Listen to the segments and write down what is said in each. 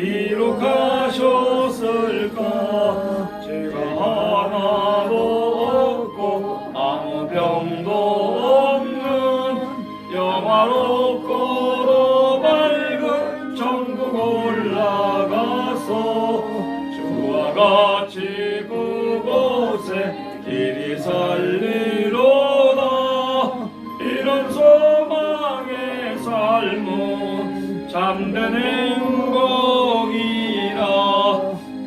기록하셨을까. 죄가 하나도 없고 아무 병도 없는 영화롭고도 밝은 천국 올라가서 주와 같이 그곳에 길이 살리로다. 이런 소망의 삶은 참된 행복이라.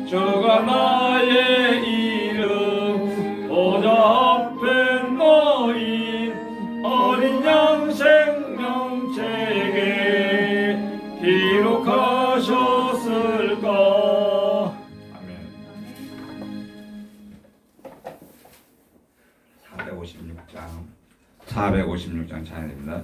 주가 나의 이름 보좌 앞에 놓인 어린 양 생명책에 기록하셨을까. 아멘. 456장 찬양입니다.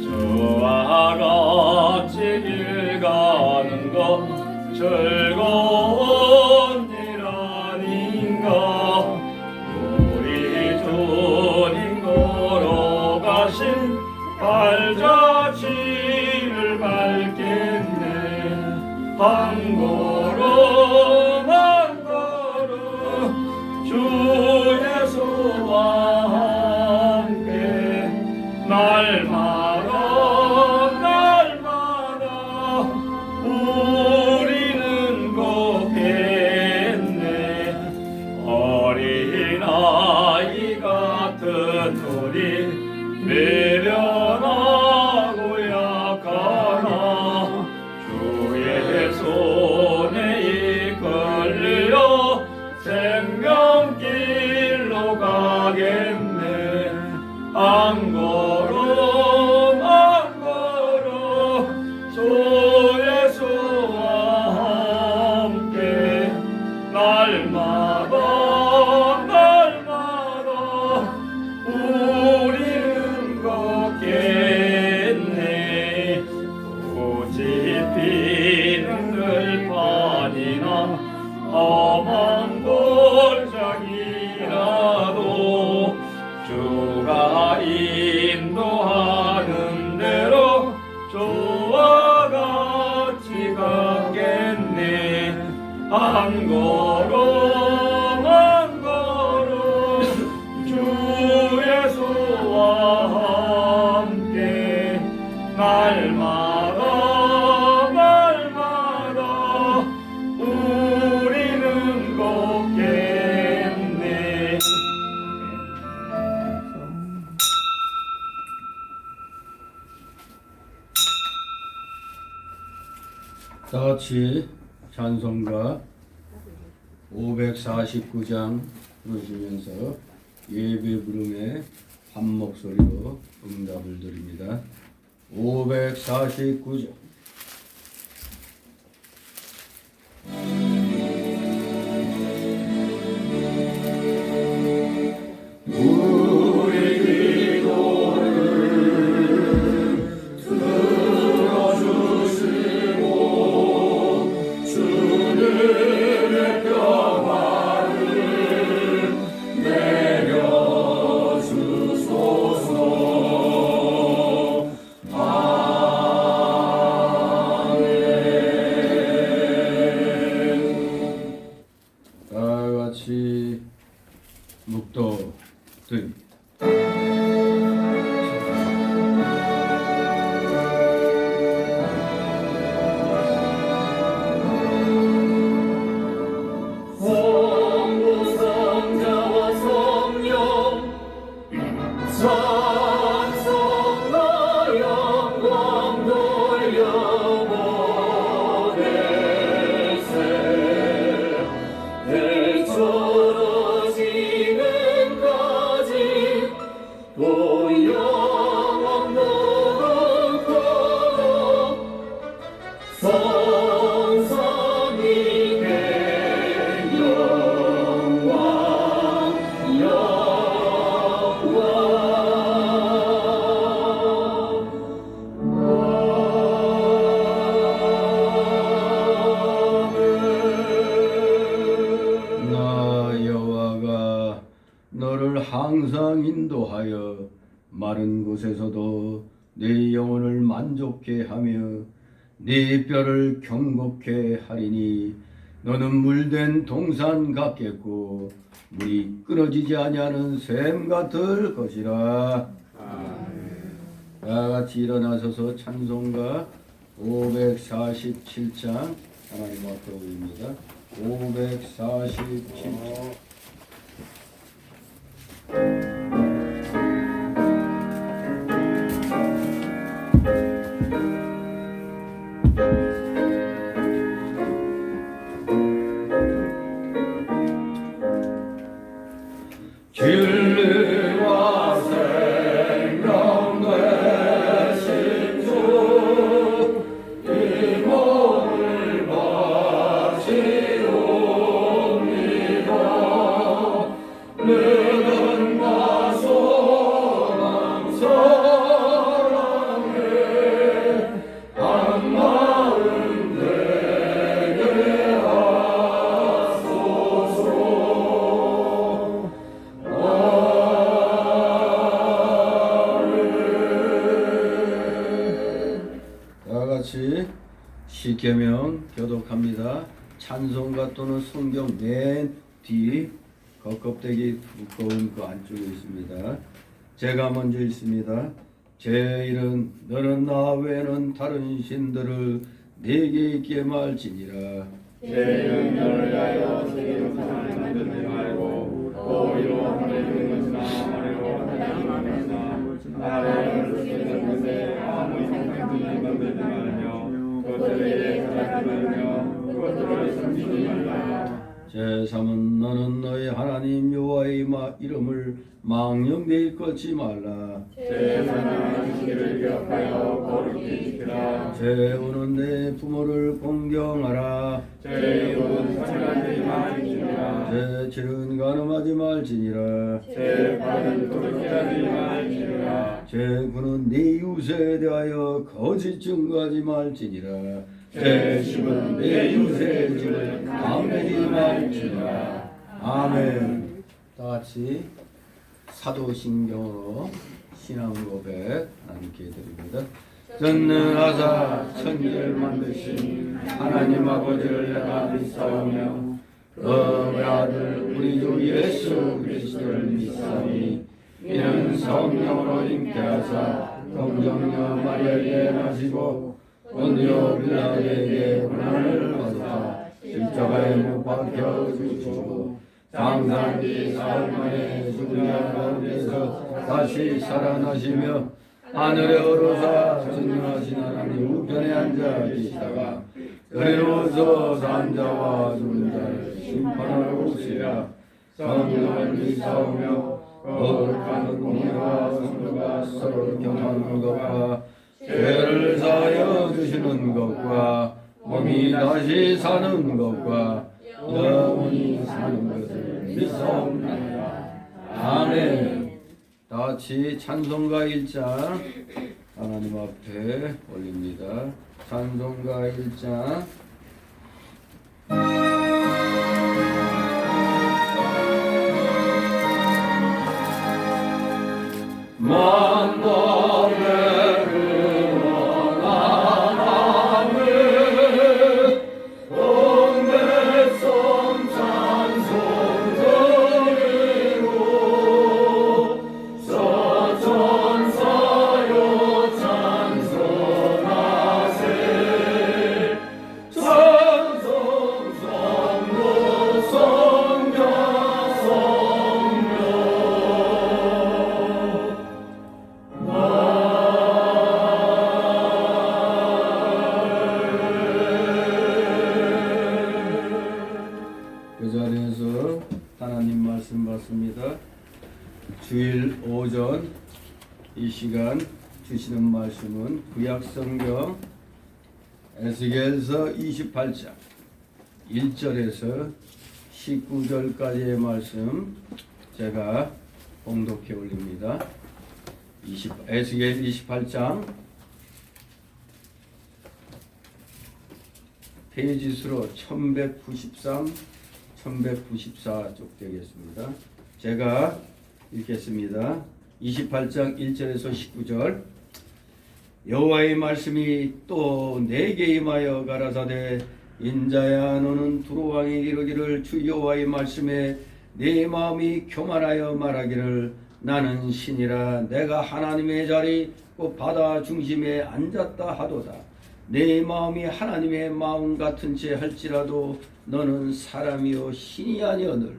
저와 같이 길 가는 것 즐거운 일 아닌가. 우리 주님 걸어가신 발자취를 밟겠네. 한 걸음 한 걸음 주 예수와 함께 날마다 우리는 걷겠네. 어린아이 같은 우리 미련하고 약하나 주의 손에 이끌려 생명길로 가겠네. 한 걸음 한 걸음 주 예수와 함께 날마다 우리는 걷겠네. 굳이 비는 들판이나 험한 골짜기라도 주가 인도하는 대로 주와 같이 가겠네. 한 걸음 한 걸음 주 예수와 함께 날마다 우리는 걷겠네. 다 같이 찬송가 549장 부르시면서 예배 부름에 한 목소리로 응답을 드립니다. 549장. 묵도 드립니다. 늘 떨어지는 까지 항상 인도하여 마른 곳에서도 내 영혼을 만족케 하며 네 뼈를 경곡케 하리니 너는 물된 동산 같겠고 물이 끊어지지 아니하는 샘 같을 것이라. 다 같이 일어나서서 찬송가 547장 하나님 앞에 올립니다. 547장. 진리와 생명 되신 주 이 몸을 바치옵니다. 믿음과 소망 사랑에 한 마음 되게 하소서. 다 같이 시계명 교독합니다. 찬송가 또는 성경 맨 뒤 겉껍데기 두꺼운 그 안쪽에 있습니다. 제가 먼저 읽습니다. 제 일은 너는 나 외에는 다른 신들을 내게 있게 말지니라. 죄는 너를 위하여 세계로 사랑을 만들지 말고 또 이로 하나님의 것이나 말로 하나님의 것이나 나를 쓰는 것에 아무 형상을 만들지 말며 그것들에게 사랑을 말며 그것들을 섬기지 말라. 제3은 너는 너의 하나님 여호와의 이름을 망령되이 끊지 말라. 제3은 주기를 기억하여 거룩히 지키라. 제5는 내 부모를 공경하라. 제6은 사랑하지 말지니라. 제7은 간음하지 말지니라. 제8은 도둑질하지 말지니라. 제9는 네 이웃에 대하여 거짓 증거하지 말지니라. 제10은 내 이웃의 집을 감내지 말지니라. 아멘. 다 같이 사도신경으로 신앙 고백 나누게 드립니다. 전능하사 천지를 만드신 하나님 아버지를 내가 믿사오며 그의 아들 우리 주 예수 그리스도를 믿사오니 이는 성령으로 잉태하사 동정녀 마리아에게 나시고 본디오 빌라도에게 고난을 받으사 십자가에 못 박혀 죽으시고 장사한 지 사흘 만에 죽은 자 가운데서 다시 살아나시며 하늘에 오르사 전능하신 하나님 우편에 앉아 계시다가 그리로서 산 자와 죽은 자를 심판하러 오시리라. 성령을 믿사오며 거룩한 공의와 성도가 서로 경하는 것과 죄를 사하여 주시는 것과 몸이 다시 사는 것과 영원히 사는 것을 믿사옵나이다. 아멘. 다 같이 찬송가 1장 하나님 앞에 올립니다. 찬송가 1장 만남의 근원한 하늘 온 백성 찬송 드리고 서천사여 찬송하세 찬송 성도 성자 성령 그 자리에서 하나님 말씀 받습니다. 주일 오전 이 시간 주시는 말씀은 구약성경 에스겔서 28장 1절에서 19절까지의 말씀 제가 봉독해 올립니다. 에스겔 28장 페이지 수로 1193, 1194쪽 되겠습니다. 제가 읽겠습니다. 28장 1절에서 19절. 여호와의 말씀이 또 내게 임하여 가라사대 인자야 너는 두로 왕이 이르기를 주 여호와의 말씀에 내 마음이 교만하여 말하기를 나는 신이라 내가 하나님의 자리 곧 바다 중심에 앉았다 하도다. 내 마음이 하나님의 마음 같은 채 할지라도 너는 사람이요 신이 아니오늘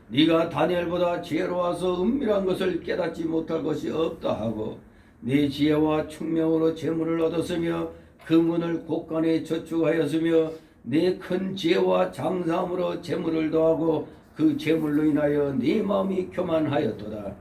네가 다니엘보다 지혜로워서 은밀한 것을 깨닫지 못할 것이 없다 하고 네 지혜와 총명으로 재물을 얻었으며 금은을 곳간에 저축하였으며 네 큰 지혜와 장사함으로 재물을 더하고 그 재물로 인하여 네 마음이 교만하였도다.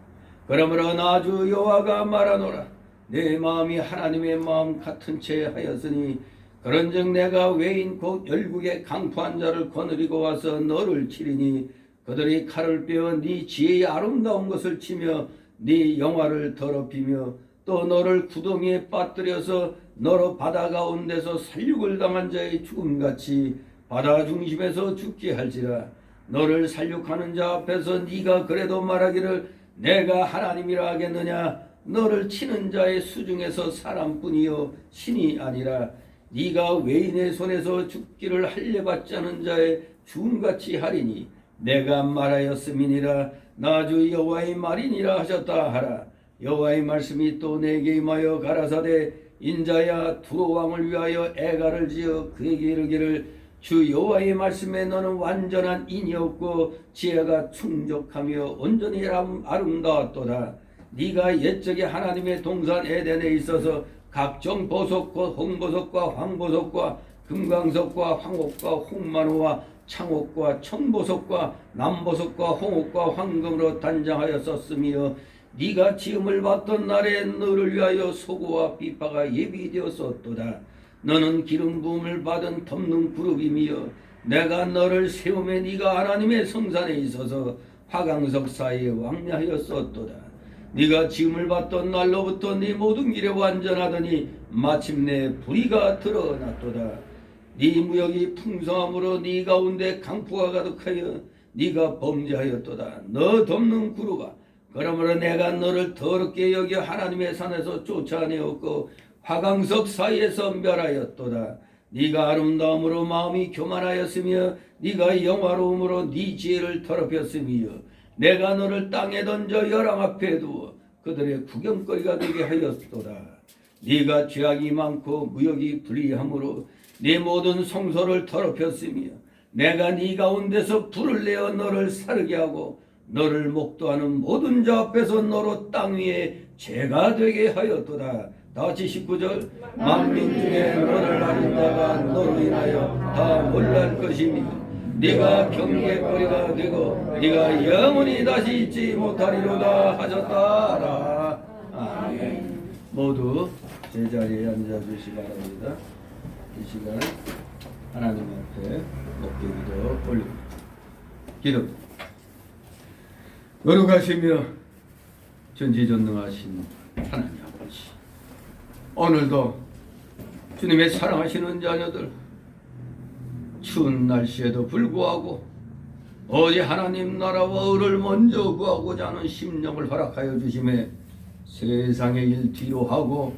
그러므로 나 주 여호와가 말하노라. 내 마음이 하나님의 마음 같은 채 하였으니 그런즉 내가 외인 곧 열국의 강포한 자를 거느리고 와서 너를 치리니 그들이 칼을 빼어 네 지혜의 아름다운 것을 치며 네 영화를 더럽히며 또 너를 구덩이에 빠뜨려서 너로 바다 가운데서 살육을 당한 자의 죽음같이 바다 중심에서 죽게 할지라. 너를 살육하는 자 앞에서 네가 그래도 말하기를 내가 하나님이라 하겠느냐. 너를 치는 자의 수중에서 사람뿐이요 신이 아니라 네가 외인의 손에서 죽기를 할례받지 않은 자의 죽음같이 하리니 내가 말하였음이니라. 나 주 여호와의 말이니라 하셨다 하라. 여호와의 말씀이 또 내게 임하여 가라사대 인자야 두로 왕을 위하여 애가를 지어 그에게 이르기를 주 여호와의 말씀에 너는 완전한 인이 없고 지혜가 충족하며 온전히 아름다웠도다. 네가 옛적에 하나님의 동산 에덴에 있어서 각종 보석 곧 홍보석과 황보석과 금강석과 황옥과 홍만호와 창옥과 청보석과 남보석과 홍옥과 황금으로 단장하여 썼으며 네가 지음을 받던 날에 너를 위하여 소고와 비파가 예비되었었도다. 너는 기름 부음을 받은 덮는 그룹이며 내가 너를 세우매 네가 하나님의 성산에 있어서 화강석 사이에 왕래하였었도다. 네가 지음을 받던 날로부터 네 모든 길에 완전하더니 마침내 불의가 드러났도다. 네 무역이 풍성함으로 네 가운데 강포가 가득하여 네가 범죄하였도다. 너 덮는 구루가 그러므로 내가 너를 더럽게 여겨 하나님의 산에서 쫓아내었고 화강석 사이에서 멸하였도다. 네가 아름다움으로 마음이 교만하였으며 네가 영화로움으로 네 지혜를 더럽혔으며 내가 너를 땅에 던져 열왕 앞에 두어 그들의 구경거리가 되게 하였도다. 네가 죄악이 많고 무역이 불의함으로 네 모든 성소를 더럽혔으며 내가 네 가운데서 불을 내어 너를 사르게 하고 너를 목도하는 모든 자 앞에서 너로 땅 위에 죄가 되게 하였도다. 다같이 19절 만민 중에 너를 아는 자가 너로 인하여 다 놀랄 것이며 네가 경계거리가 되고 네가 영원히 다시 잊지 못하리로다 하셨다. 아멘. 모두 제자리에 앉아주시기 바랍니다. 이 시간 하나님 앞에 목기기도 올립니다. 기도. 거룩하시며 전지전능하신 하나님 아버지, 오늘도 주님의 사랑하시는 자녀들 추운 날씨에도 불구하고 어제 하나님 나라와 의를 먼저 구하고자 하는 심령을 허락하여 주심에 세상의 일 뒤로 하고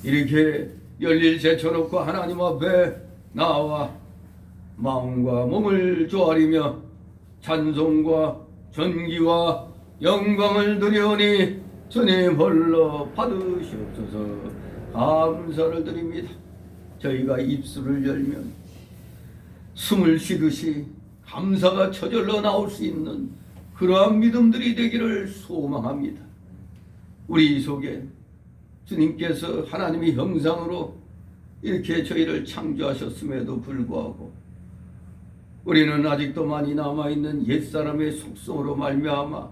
이렇게 열릴 제쳐놓고 하나님 앞에 나와 마음과 몸을 조아리며 찬송과 전기와 영광을 드리오니 주님 홀로 받으시옵소서. 감사를 드립니다. 저희가 입술을 열면 숨을 쉬듯이 감사가 저절로 나올 수 있는 그러한 믿음들이 되기를 소망합니다. 우리 속에 주님께서 하나님의 형상으로 이렇게 저희를 창조하셨음에도 불구하고 우리는 아직도 많이 남아있는 옛사람의 속성으로 말미암아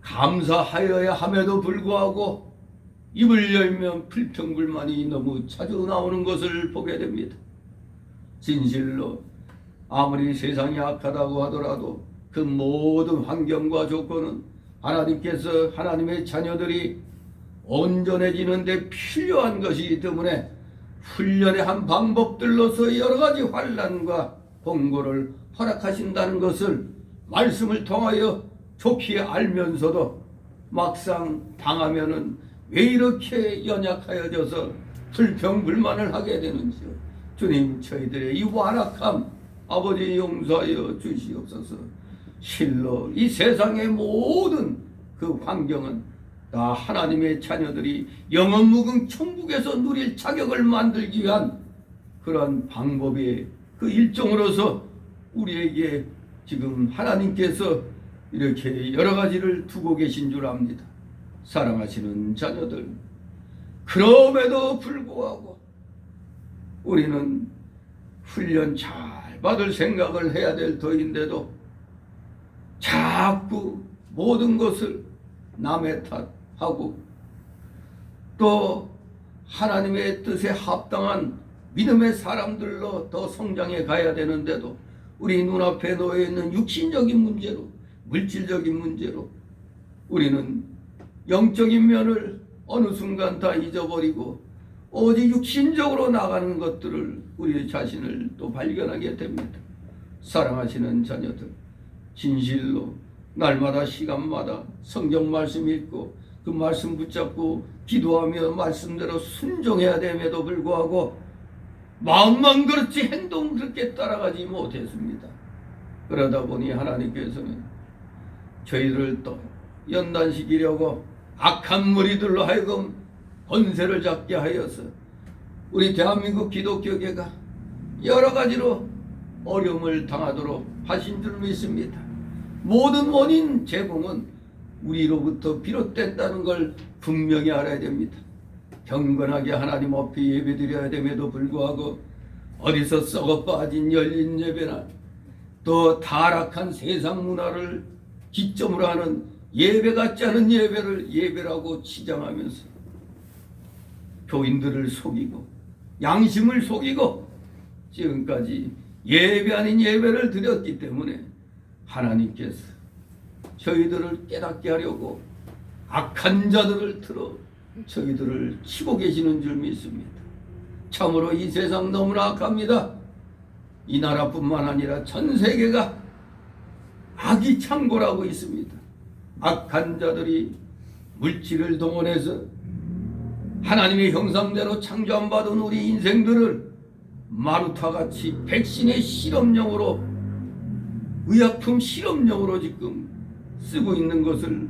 감사하여야 함에도 불구하고 입을 열면 불평불만이 너무 자주 나오는 것을 보게 됩니다. 진실로 아무리 세상이 악하다고 하더라도 그 모든 환경과 조건은 하나님께서 하나님의 자녀들이 온전해지는 데 필요한 것이기 때문에 훈련의 한 방법들로서 여러 가지 환난과 공고를 허락하신다는 것을 말씀을 통하여 좋게 알면서도 막상 당하면은 왜 이렇게 연약하여져서 불평불만을 하게 되는지요. 주님, 저희들의 이 완악함 아버지 용서하여 주시옵소서. 실로 이 세상의 모든 그 환경은 다 하나님의 자녀들이 영원 묵은 천국에서 누릴 자격을 만들기 위한 그러한 방법의 그 일종으로서 우리에게 지금 하나님께서 이렇게 여러 가지를 두고 계신 줄 압니다. 사랑하시는 자녀들, 그럼에도 불구하고 우리는 훈련 잘 받을 생각을 해야 될 터인데도 자꾸 모든 것을 남의 탓하고 또 하나님의 뜻에 합당한 믿음의 사람들로 더 성장해 가야 되는데도 우리 눈앞에 놓여 있는 육신적인 문제로, 물질적인 문제로 우리는 영적인 면을 어느 순간 다 잊어버리고 오직 육신적으로 나가는 것들을 우리 자신을 또 발견하게 됩니다. 사랑하시는 자녀들, 진실로 날마다 시간마다 성경 말씀 읽고 그 말씀 붙잡고 기도하며 말씀대로 순종해야 됨에도 불구하고 마음만 그렇지 행동은 그렇게 따라가지 못했습니다. 그러다 보니 하나님께서는 저희들을 또 연단시키려고 악한 무리들로 하여금 권세를 잡게 하여서 우리 대한민국 기독교계가 여러 가지로 어려움을 당하도록 하신 줄 믿습니다. 모든 원인 제공은 우리로부터 비롯됐다는 걸 분명히 알아야 됩니다. 경건하게 하나님 앞에 예배드려야 됨에도 불구하고 어디서 썩어 빠진 열린 예배나 또 타락한 세상 문화를 기점으로 하는 예배 같지 않은 예배를 예배라고 치장하면서 교인들을 속이고 양심을 속이고 지금까지 예배 아닌 예배를 드렸기 때문에 하나님께서 저희들을 깨닫게 하려고 악한 자들을 틀어 저희들을 치고 계시는 줄 믿습니다. 참으로 이 세상 너무나 악합니다. 이 나라뿐만 아니라 전 세계가 악이 창궐하고 있습니다. 악한 자들이 물질을 동원해서 하나님의 형상대로 창조함받은 우리 인생들을 마루타같이 백신의 실험용으로, 의약품 실험용으로 지금 쓰고 있는 것을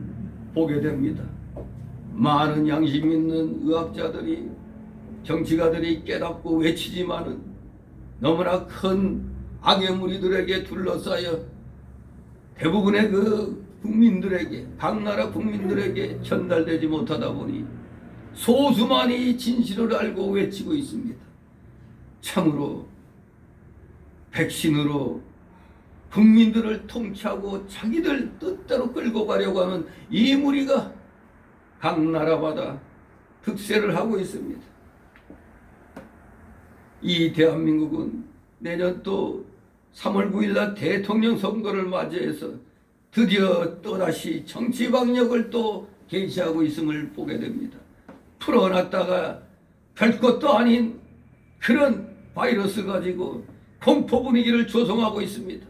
보게 됩니다. 많은 양심 있는 의학자들이, 정치가들이 깨닫고 외치지만은 너무나 큰 악의 무리들에게 둘러싸여 대부분의 그 국민들에게, 각 나라 국민들에게 전달되지 못하다 보니 소수만이 진실을 알고 외치고 있습니다. 참으로 백신으로 국민들을 통치하고 자기들 뜻대로 끌고 가려고 하는 이 무리가 각 나라마다 득세를 하고 있습니다. 이 대한민국은 내년 또 3월 9일날 대통령 선거를 맞이해서 드디어 또다시 정치 방역을 또 개시하고 있음을 보게 됩니다. 풀어놨다가 별 것도 아닌 그런 바이러스 가지고 공포 분위기를 조성하고 있습니다.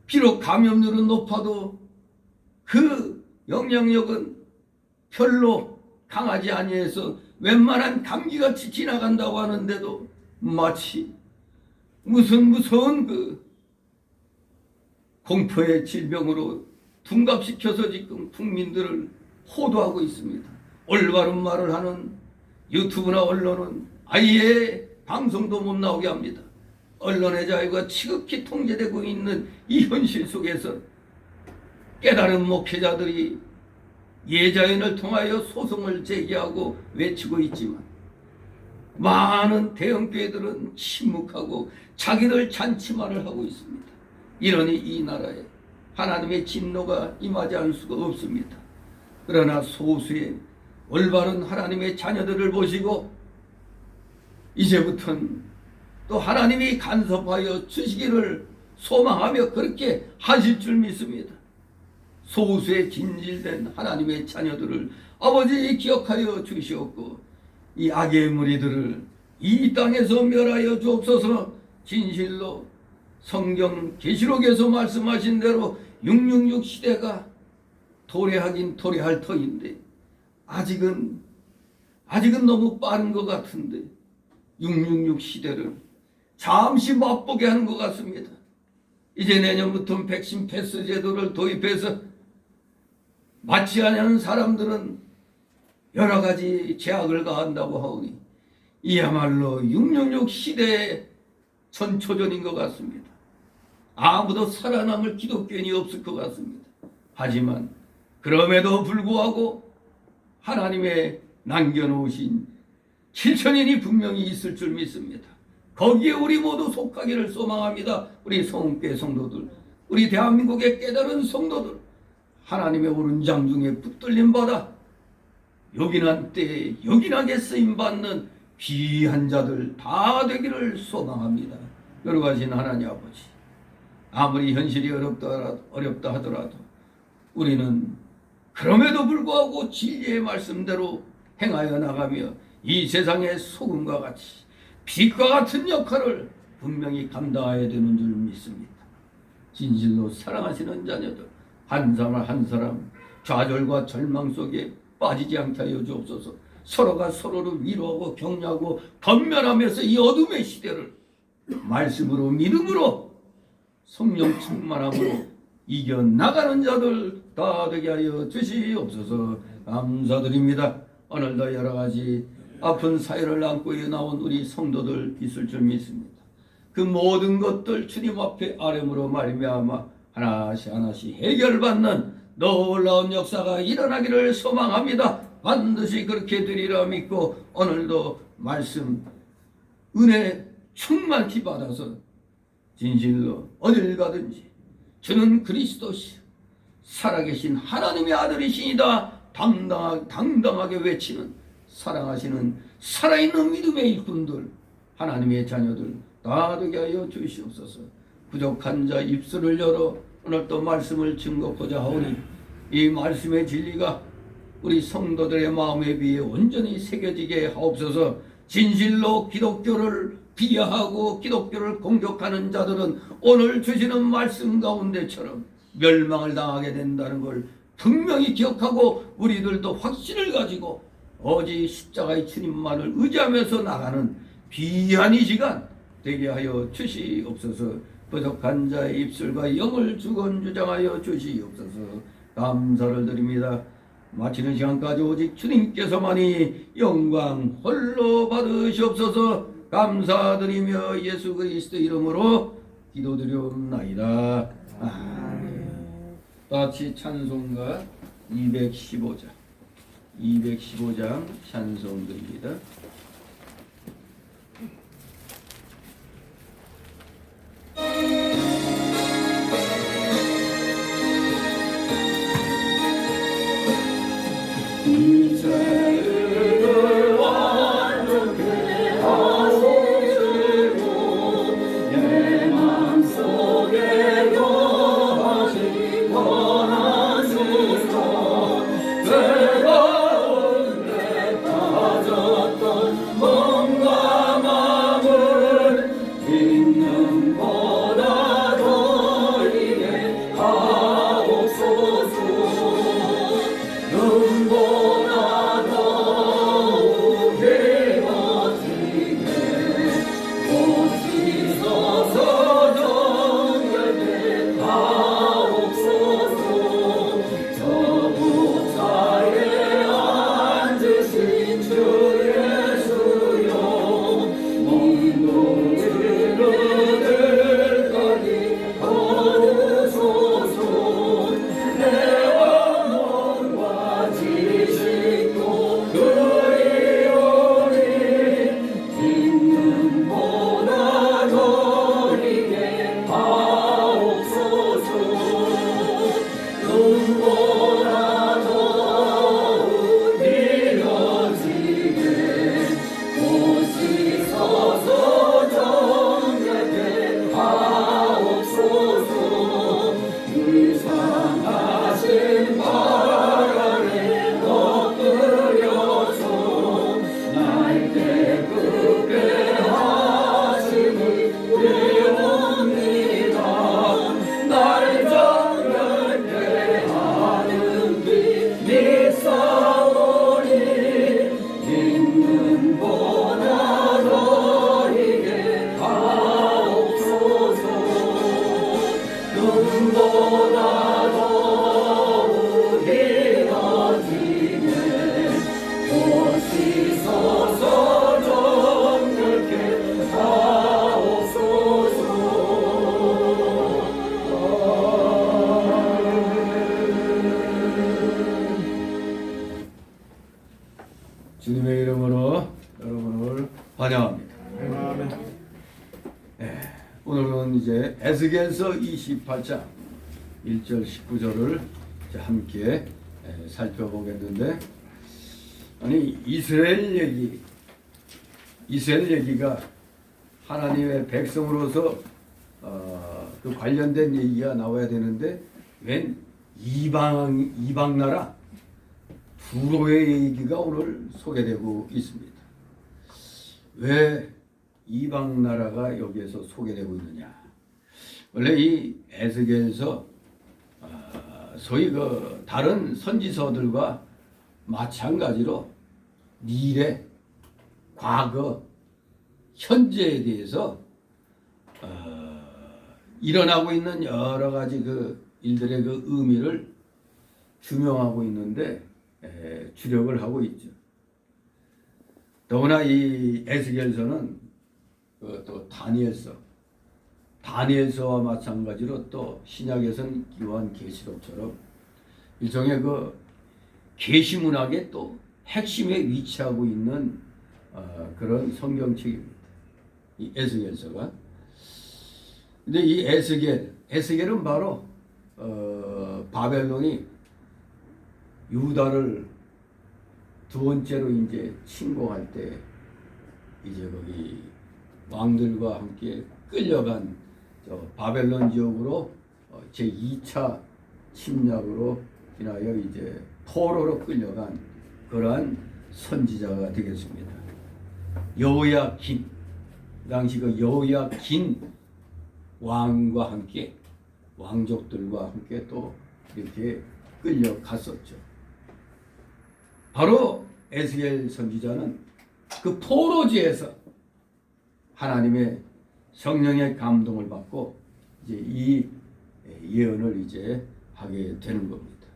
비록 감염률은 높아도 그 영향력은 별로 강하지 아니해서 웬만한 감기같이 지나간다고 하는데도 마치 무슨 무서운 그 공포의 질병으로 둔갑시켜서 지금 국민들을 호도하고 있습니다. 올바른 말을 하는 유튜브나 언론은 아예 방송도 못 나오게 합니다. 언론의 자유가 지극히 통제되고 있는 이 현실 속에서 깨달은 목회자들이 예자연을 통하여 소송을 제기하고 외치고 있지만 많은 대형교회들은 침묵하고 자기들 잔치말을 하고 있습니다. 이러니 이 나라에 하나님의 진노가 임하지 않을 수가 없습니다. 그러나 소수의 올바른 하나님의 자녀들을 보시고 이제부터는 또 하나님이 간섭하여 주시기를 소망하며 그렇게 하실 줄 믿습니다. 소수의 진실된 하나님의 자녀들을 아버지 기억하여 주시옵고 이 악의 무리들을 이 땅에서 멸하여 주옵소서. 진실로 성경 계시록에서 말씀하신 대로 666 시대가 도래하긴 도래할 터인데 아직은 너무 빠른 것 같은데 666 시대를 잠시 맛보게 하는 것 같습니다. 이제 내년부터 백신 패스 제도를 도입해서 맞지 않는 사람들은 여러 가지 제약을 가한다고 하오니 이야말로 666 시대의 전초전인 것 같습니다. 아무도 살아남을 기독교인이 없을 것 같습니다. 하지만 그럼에도 불구하고 하나님의 남겨놓으신 7천인이 분명히 있을 줄 믿습니다. 거기에 우리 모두 속하기를 소망합니다. 우리 성교회 성도들, 우리 대한민국의 깨달은 성도들, 하나님의 오른장 중에 붙들림 받아 요긴한 때에 요긴하게 쓰임받는 귀한 자들 다 되기를 소망합니다. 여러가신 하나님 아버지, 아무리 현실이 어렵다 하더라도 우리는 그럼에도 불구하고 진리의 말씀대로 행하여 나가며 이 세상의 소금과 같이 빛과 같은 역할을 분명히 감당해야 되는 줄 믿습니다. 진실로 사랑하시는 자녀들 한 사람 한 사람 좌절과 절망 속에 빠지지 않게 하여 주옵소서. 서로가 서로를 위로하고 격려하고 건면하면서 이 어둠의 시대를 말씀으로 믿음으로 성령 충만함으로 이겨나가는 자들 다 되게 하여 주시옵소서. 감사드립니다. 오늘도 여러 가지 아픈 사연을 안고 나온 우리 성도들 있을 줄 믿습니다. 그 모든 것들 주님 앞에 아뢰므로 말미암아 하나씩 하나씩 해결받는 놀라운 역사가 일어나기를 소망합니다. 반드시 그렇게 되리라 믿고 오늘도 말씀 은혜 충만히 받아서 진실로 어딜 가든지 주는 그리스도시 살아계신 하나님의 아들이시니다 당당하게 외치는 사랑하시는 살아있는 믿음의 일꾼들 하나님의 자녀들 다 되게 하여 주시옵소서. 부족한 자 입술을 열어 오늘 또 말씀을 증거하고자 하오니 이 말씀의 진리가 우리 성도들의 마음에 비해 온전히 새겨지게 하옵소서. 진실로 기독교를 비하하고 기독교를 공격하는 자들은 오늘 주시는 말씀 가운데처럼 멸망을 당하게 된다는 걸 분명히 기억하고 우리들도 확신을 가지고 오직 십자가의 주님만을 의지하면서 나가는 귀한 이 시간 되게 하여 주시옵소서. 부족한 자의 입술과 영을 주건주장하여 주시옵소서. 감사를 드립니다. 마치는 시간까지 오직 주님께서만이 영광 홀로 받으시옵소서. 감사드리며 예수 그리스도 이름으로 기도드리옵나이다. 아멘. 같이 찬송가 215장 찬송 드립니다. 이제를 완전케 하소서. 내 맘속에 거하신 원한 주소. 내가 원래 가졌던 눈보다 더욱이 어지네 오시소서 정결케 하옵소서. 주님의 이름으로 여러분을 환영합니다. 오늘은 이제 에스겔서 28장 1절 19절을 함께 살펴보겠는데, 아니 이스라엘 얘기가 하나님의 백성으로서 그 관련된 얘기가 나와야 되는데 웬 이방 나라 두로의 얘기가 오늘 소개되고 있습니다. 왜 이방 나라가 여기에서 소개되고 있느냐? 원래 이 에스겔서 소위 그 다른 선지서들과 마찬가지로 미래, 과거, 현재에 대해서 일어나고 있는 여러 가지 그 일들의 그 의미를 규명하고 있는데 주력을 하고 있죠. 더구나 이 에스겔서는 또 다니엘서와 마찬가지로 또 신약에서는 요한계시록처럼 일종의 그 계시문학의 또 핵심에 위치하고 있는 그런 성경책입니다. 이 에스겔서가. 근데 이 에스겔은 바로 바벨론이 유다를 두 번째로 이제 침공할 때 이제 거기 왕들과 함께 끌려간 바벨론 지역으로 제 2차 침략으로 인하여 이제 포로로 끌려간 그러한 선지자가 되겠습니다. 여호야긴, 그 당시 그 여호야긴 왕과 함께 왕족들과 함께 또 이렇게 끌려갔었죠. 바로 에스겔 선지자는 그 포로지에서 하나님의 성령의 감동을 받고 이제 이 예언을 이제 하게 되는 겁니다.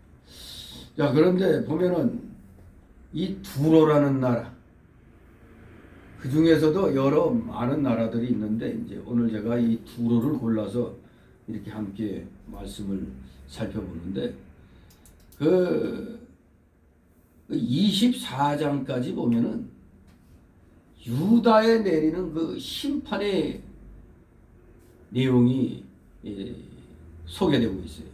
자, 그런데 보면은 이 두로라는 나라, 그 중에서도 여러 많은 나라들이 있는데 이제 오늘 제가 이 두로를 골라서 이렇게 함께 말씀을 살펴보는데, 그 24장까지 보면은 유다에 내리는 그 심판의 내용이 소개되고 있어요.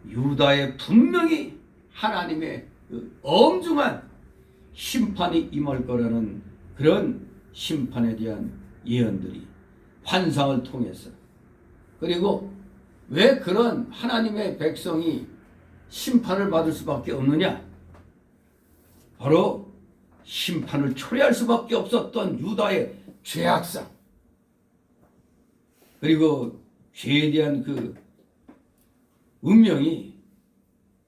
유다에 분명히 하나님의 그 엄중한 심판이 임할 거라는 그런 심판에 대한 예언들이 환상을 통해서, 그리고 왜 그런 하나님의 백성이 심판을 받을 수밖에 없느냐? 바로 심판을 초래할 수밖에 없었던 유다의 죄악상, 그리고 죄에 대한 그 운명이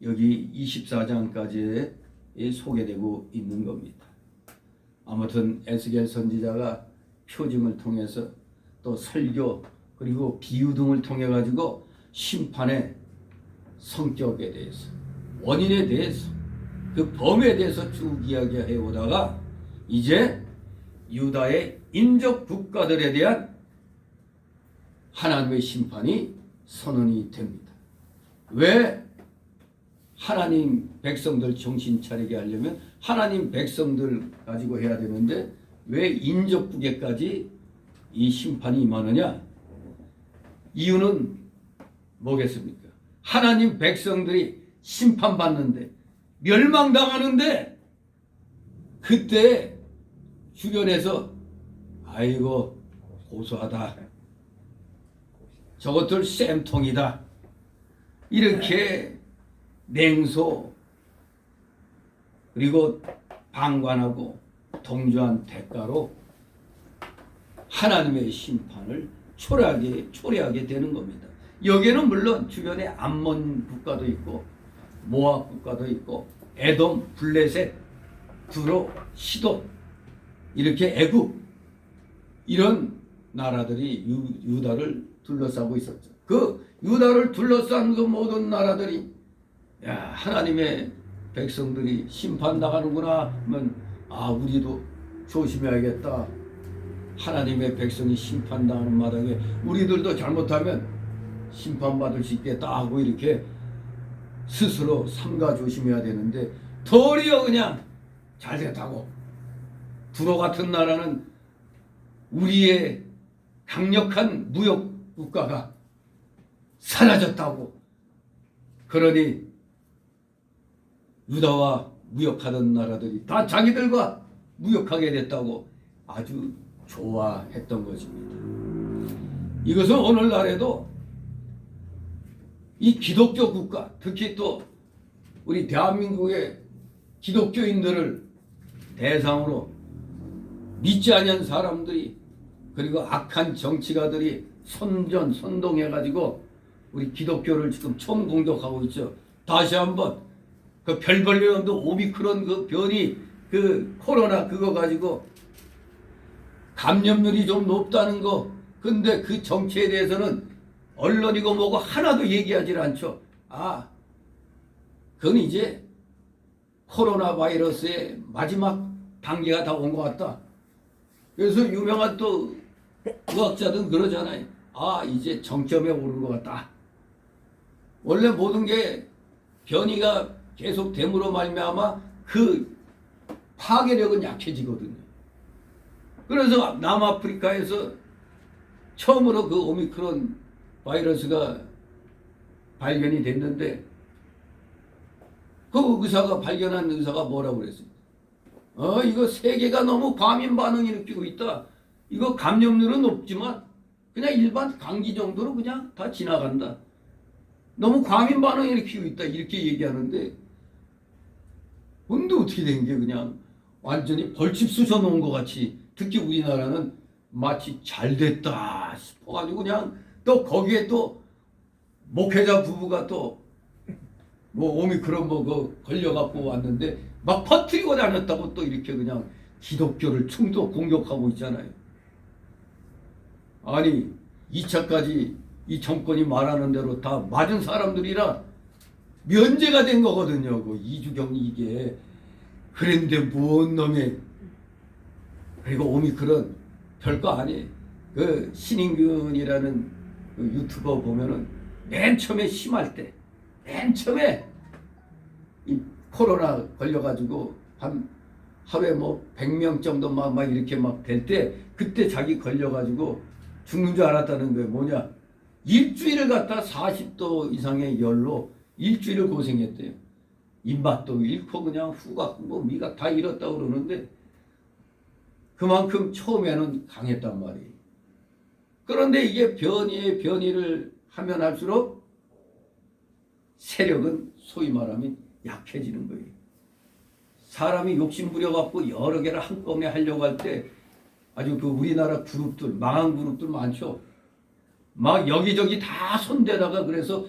여기 24장까지에 소개되고 있는 겁니다. 아무튼 에스겔 선지자가 표징을 통해서 또 설교 그리고 비유 등을 통해 가지고 심판의 성격에 대해서, 원인에 대해서, 그 범에 대해서 쭉 이야기해 오다가 이제 유다의 인적 국가들에 대한 하나님의 심판이 선언이 됩니다. 왜 하나님 백성들 정신 차리게 하려면 하나님 백성들 가지고 해야 되는데 왜 인적국에까지 이 심판이 임하느냐? 이유는 뭐겠습니까? 하나님 백성들이 심판받는데, 멸망당하는데, 그때 주변에서 아이고 고소하다, 저것들 쌤통이다, 이렇게 냉소 그리고 방관하고 동조한 대가로 하나님의 심판을 초래하게 되는 겁니다. 여기에는 물론 주변에 암몬 국가도 있고 모압 국가도 있고 에돔, 블레셋, 두로, 시돈, 이렇게 애굽, 이런 나라들이 유다를 둘러싸고 있었죠. 그 유다를 둘러싼 그 모든 나라들이 야 하나님의 백성들이 심판당하는구나 하면 아 우리도 조심해야겠다. 하나님의 백성이 심판당하는 마당에 우리들도 잘못하면 심판받을 수 있겠다 하고 이렇게 스스로 삼가 조심해야 되는데 도리어 그냥 잘됐다고 불어 같은 나라는 우리의 강력한 무역 국가가 사라졌다고 그러니 유다와 무역하던 나라들이 다 자기들과 무역하게 됐다고 아주 좋아했던 것입니다. 이것은 오늘날에도 이 기독교 국가 특히 또 우리 대한민국의 기독교인들을 대상으로 믿지 않는 사람들이 그리고 악한 정치가들이 선동해가지고 우리 기독교를 지금 총공격하고 있죠. 다시 한번 그 별 볼 일 없는 오미크론 그 변이 그 코로나 그거 가지고 감염률이 좀 높다는 거 근데 그 정치에 대해서는 언론이고 뭐고 하나도 얘기하지 않죠. 아 그건 이제 코로나 바이러스의 마지막 단계가 다 온 것 같다. 그래서 유명한 또 의학자들은 그러잖아요. 아 이제 정점에 오른 것 같다. 원래 모든 게 변이가 계속 됨으로 말미암아 그 파괴력은 약해지거든요. 그래서 남아프리카에서 처음으로 그 오미크론 바이러스가 발견이 됐는데 그 의사가 발견한 의사가 뭐라고 그랬어요? 이거 세계가 너무 과민 반응을 일으키고 있다. 이거 감염률은 높지만 그냥 일반 감기 정도로 그냥 다 지나간다. 너무 과민 반응을 일으키고 있다. 이렇게 얘기하는데 근데 어떻게 된 게 그냥 완전히 벌집 쑤셔 놓은 것 같이 특히 우리나라는 마치 잘 됐다 싶어가지고 그냥 또 거기에 또 목회자 부부가 또 뭐 오미크론 뭐 걸려갖고 왔는데 막 퍼뜨리고 다녔다고 또 이렇게 그냥 기독교를 충도 공격하고 있잖아요. 아니 2차까지 이 정권이 말하는 대로 다 맞은 사람들이라 면제가 된 거거든요. 그 이주경이 이게 그런데 뭔 놈의 그리고 오미크론 별거 아니에요. 그 신인균이라는 그 유튜버 보면은 맨 처음에 심할 때 맨 처음에 이 코로나 걸려가지고 한 하루에 뭐 100명 정도 막 이렇게 막 될 때 그때 자기 걸려가지고 죽는 줄 알았다는 거예요. 뭐냐 일주일을 갖다 40도 이상의 열로 일주일을 고생했대요. 입맛도 잃고 그냥 후각 뭐 미각 다 잃었다고 그러는데 그만큼 처음에는 강했단 말이에요. 그런데 이게 변이를 하면 할수록 세력은 소위 말하면 약해지는 거예요. 사람이 욕심 부려갖고 여러 개를 한꺼번에 하려고 할 때 아주 그 우리나라 그룹들 망한 그룹들 많죠. 막 여기저기 다 손대다가 그래서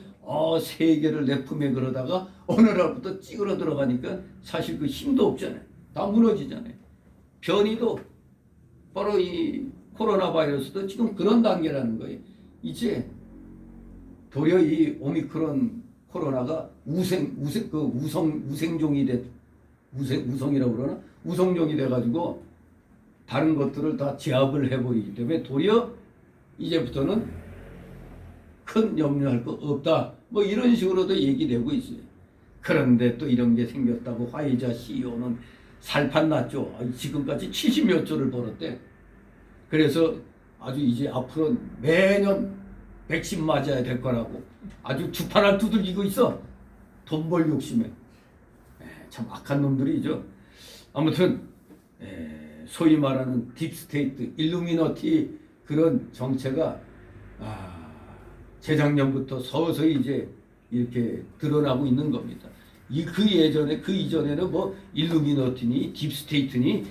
세계를 내 품에 그러다가 어느 날부터 찌그러 들어가니까 사실 그 힘도 없잖아요. 다 무너지잖아요. 변이도 바로 이 코로나 바이러스도 지금 그런 단계라는 거예요. 이제 도리어 이 오미크론 코로나가 우성이라고 그러나? 우성종이 돼가지고 다른 것들을 다 제압을 해버리기 때문에 도리어 이제부터는 큰 염려할 거 없다. 뭐 이런 식으로도 얘기되고 있어요. 그런데 또 이런 게 생겼다고 화이자 CEO는 살판 났죠. 지금까지 70몇 조를 벌었대. 그래서 아주 이제 앞으로 매년 백신 맞아야 될 거라고 아주 주판을 두들기고 있어. 돈 벌 욕심에. 참 악한 놈들이죠. 아무튼 소위 말하는 딥스테이트, 일루미너티 그런 정체가 재작년부터 서서히 이제 이렇게 드러나고 있는 겁니다. 그 이전에는 뭐 일루미너티니 딥스테이트니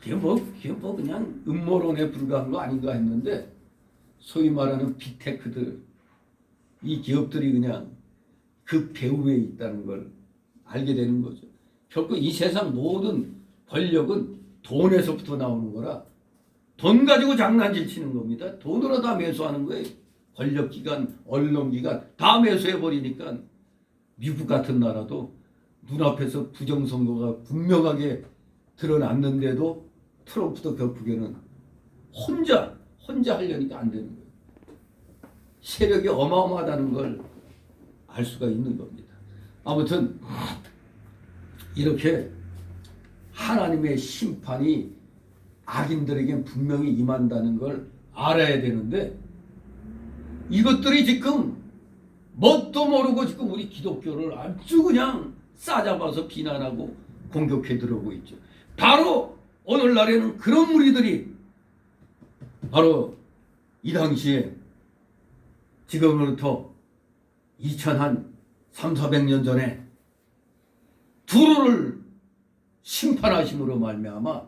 그게 그냥 음모론에 불과한 거 아닌가 했는데 소위 말하는 빅테크들 이 기업들이 그냥 그 배후에 있다는 걸 알게 되는 거죠. 결국 이 세상 모든 권력은 돈에서부터 나오는 거라 돈 가지고 장난질 치는 겁니다. 돈으로 다 매수하는 거예요. 권력기관, 언론기관 다 매수해버리니까 미국 같은 나라도 눈앞에서 부정선거가 분명하게 드러났는데도 트럼프도 결국에는 혼자 하려니까 안 되는 거예요. 세력이 어마어마하다는 걸 알 수가 있는 겁니다. 아무튼 이렇게 하나님의 심판이 악인들에겐 분명히 임한다는 걸 알아야 되는데 이것들이 지금 뭣도 모르고 지금 우리 기독교를 아주 그냥 싸잡아서 비난하고 공격해 들어오고 있죠. 바로 오늘날에는 그런 무리들이 바로 이 당시에 지금으로부터 2300-400년 전에 두로를 심판하심으로 말미암아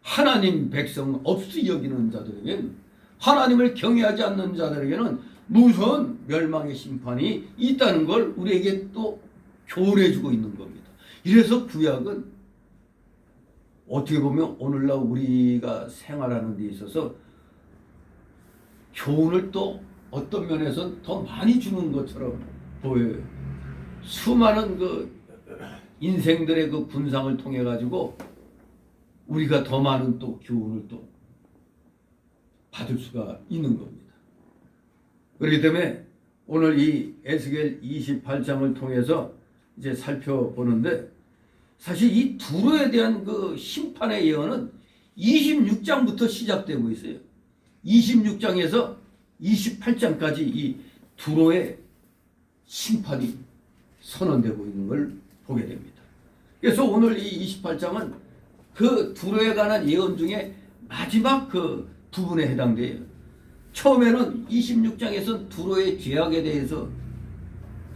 하나님 백성 없이 여기는 자들에게는 하나님을 경외하지 않는 자들에게는 무서운 멸망의 심판이 있다는 걸 우리에게 또 교훈해 주고 있는 겁니다. 이래서 구약은 어떻게 보면 오늘날 우리가 생활하는 데 있어서 교훈을 또 어떤 면에서는 더 많이 주는 것처럼 보여요. 수많은 그 인생들의 그 군상을 통해 가지고 우리가 더 많은 또 교훈을 또 받을 수가 있는 겁니다. 그렇기 때문에 오늘 이 에스겔 28장을 통해서 이제 살펴보는데 사실 이 두로에 대한 그 심판의 예언은 26장부터 시작되고 있어요. 26장에서 28장까지 이 두로의 심판이 선언되고 있는 걸 보게 됩니다. 그래서 오늘 이 28장은 그 두로에 관한 예언 중에 마지막 그 부분에 해당돼요. 처음에는 26장에서 두로의 죄악에 대해서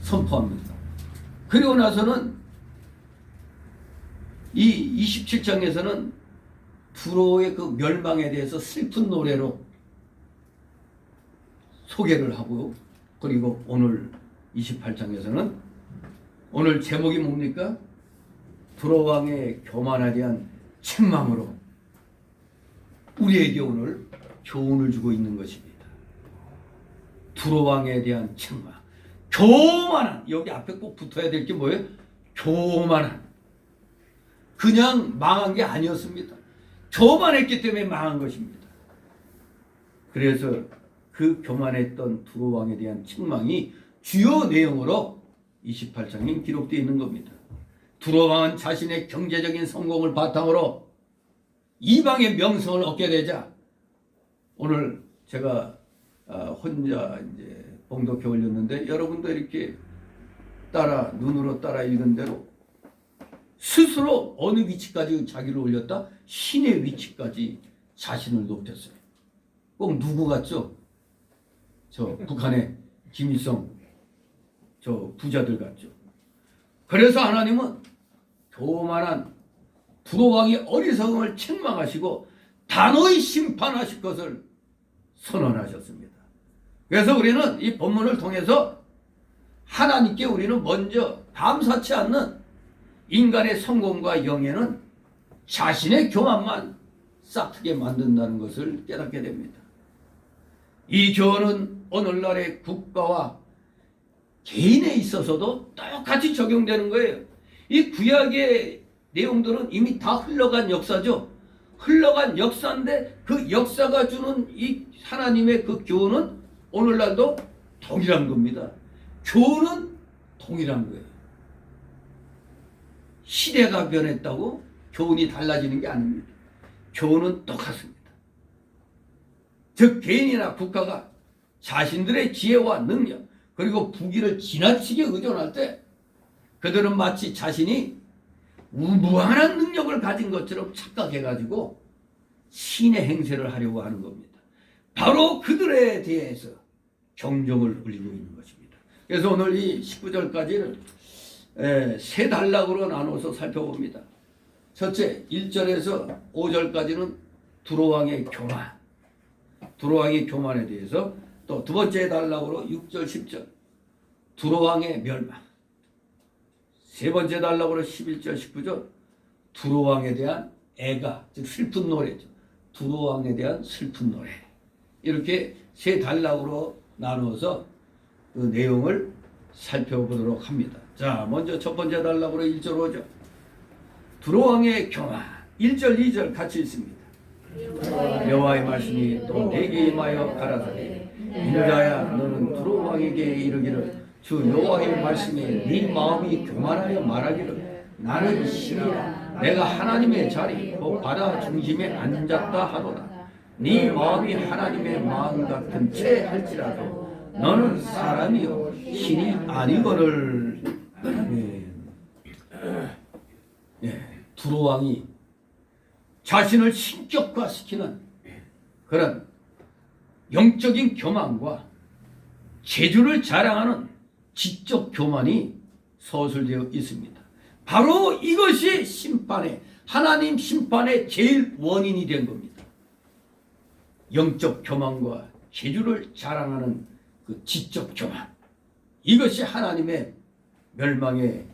선포합니다. 그리고 나서는 이 27장에서는 두로의 그 멸망에 대해서 슬픈 노래로 소개를 하고 그리고 오늘 28장에서는 오늘 제목이 뭡니까? 두로 왕의 교만에 대한 책망으로 우리에게 오늘 교훈을 주고 있는 것입니다. 두로 왕에 대한 책망. 교만한, 여기 앞에 꼭 붙어야 될 게 뭐예요? 교만한. 그냥 망한 게 아니었습니다. 교만했기 때문에 망한 것입니다. 그래서 그 교만했던 두로 왕에 대한 책망이 주요 내용으로 28장에 기록되어 있는 겁니다. 두로 왕은 자신의 경제적인 성공을 바탕으로 이방의 명성을 얻게 되자 오늘 제가 혼자 이제 봉독해 올렸는데 여러분도 이렇게 눈으로 따라 읽은 대로 스스로 어느 위치까지 자기를 올렸다? 신의 위치까지 자신을 높였어요. 꼭 누구 같죠? 저 북한의 김일성 저 부자들 같죠. 그래서 하나님은 교만한 두로 왕의 어리석음을 책망하시고 단호히 심판하실 것을 선언하셨습니다. 그래서 우리는 이 본문을 통해서 하나님께 우리는 먼저 감사치 않는 인간의 성공과 영예는 자신의 교만만 싹트게 만든다는 것을 깨닫게 됩니다. 이 교훈은 오늘날의 국가와 개인에 있어서도 똑같이 적용되는 거예요. 이 구약의 내용들은 이미 다 흘러간 역사죠. 흘러간 역사인데 그 역사가 주는 이 하나님의 그 교훈은 오늘날도 동일한 겁니다. 교훈은 동일한 거예요. 시대가 변했다고 교훈이 달라지는 게 아닙니다. 교훈은 똑같습니다. 즉 개인이나 국가가 자신들의 지혜와 능력 그리고 부귀를 지나치게 의존할 때 그들은 마치 자신이 무한한 능력을 가진 것처럼 착각해가지고 신의 행세를 하려고 하는 겁니다. 바로 그들에 대해서 경종을 울리고 있는 것입니다. 그래서 오늘 이 19절까지를 세 단락으로 나눠서 살펴봅니다. 첫째 1절에서 5절까지는 두로 왕의 교만, 두로 왕의 교만에 대해서 또 두 번째 단락으로 6절 10절 두로 왕의 멸망, 세 번째 단락으로 11절 19절 두로 왕에 대한 애가 즉 슬픈 노래죠. 두로 왕에 대한 슬픈 노래. 이렇게 세 단락으로 나누어서 그 내용을 살펴보도록 합니다. 자, 먼저 첫 번째 단락으로 1절 5절. 두로왕의 교만 1절 2절 같이 있습니다. 여호와의 말씀이 또 내게 임하여 가라사대 인자야 너는 두로왕에게 이르기를 주 여호와의 말씀에 네 마음이 교만하여 말하기를 나는 신이라 내가 하나님의 자리 곧 바다 중심에 앉았다 하도다. 네 마음이 하나님의 마음 같은 채 할지라도 너는 사람이요 신이 아니거늘. 두로왕이 자신을 신격화시키는 그런 영적인 교만과 재주를 자랑하는 지적 교만이 서술되어 있습니다. 바로 이것이 심판의 하나님 심판의 제일 원인이 된 겁니다. 영적 교만과 재주를 자랑하는 그 지적 교만, 이것이 하나님의 멸망의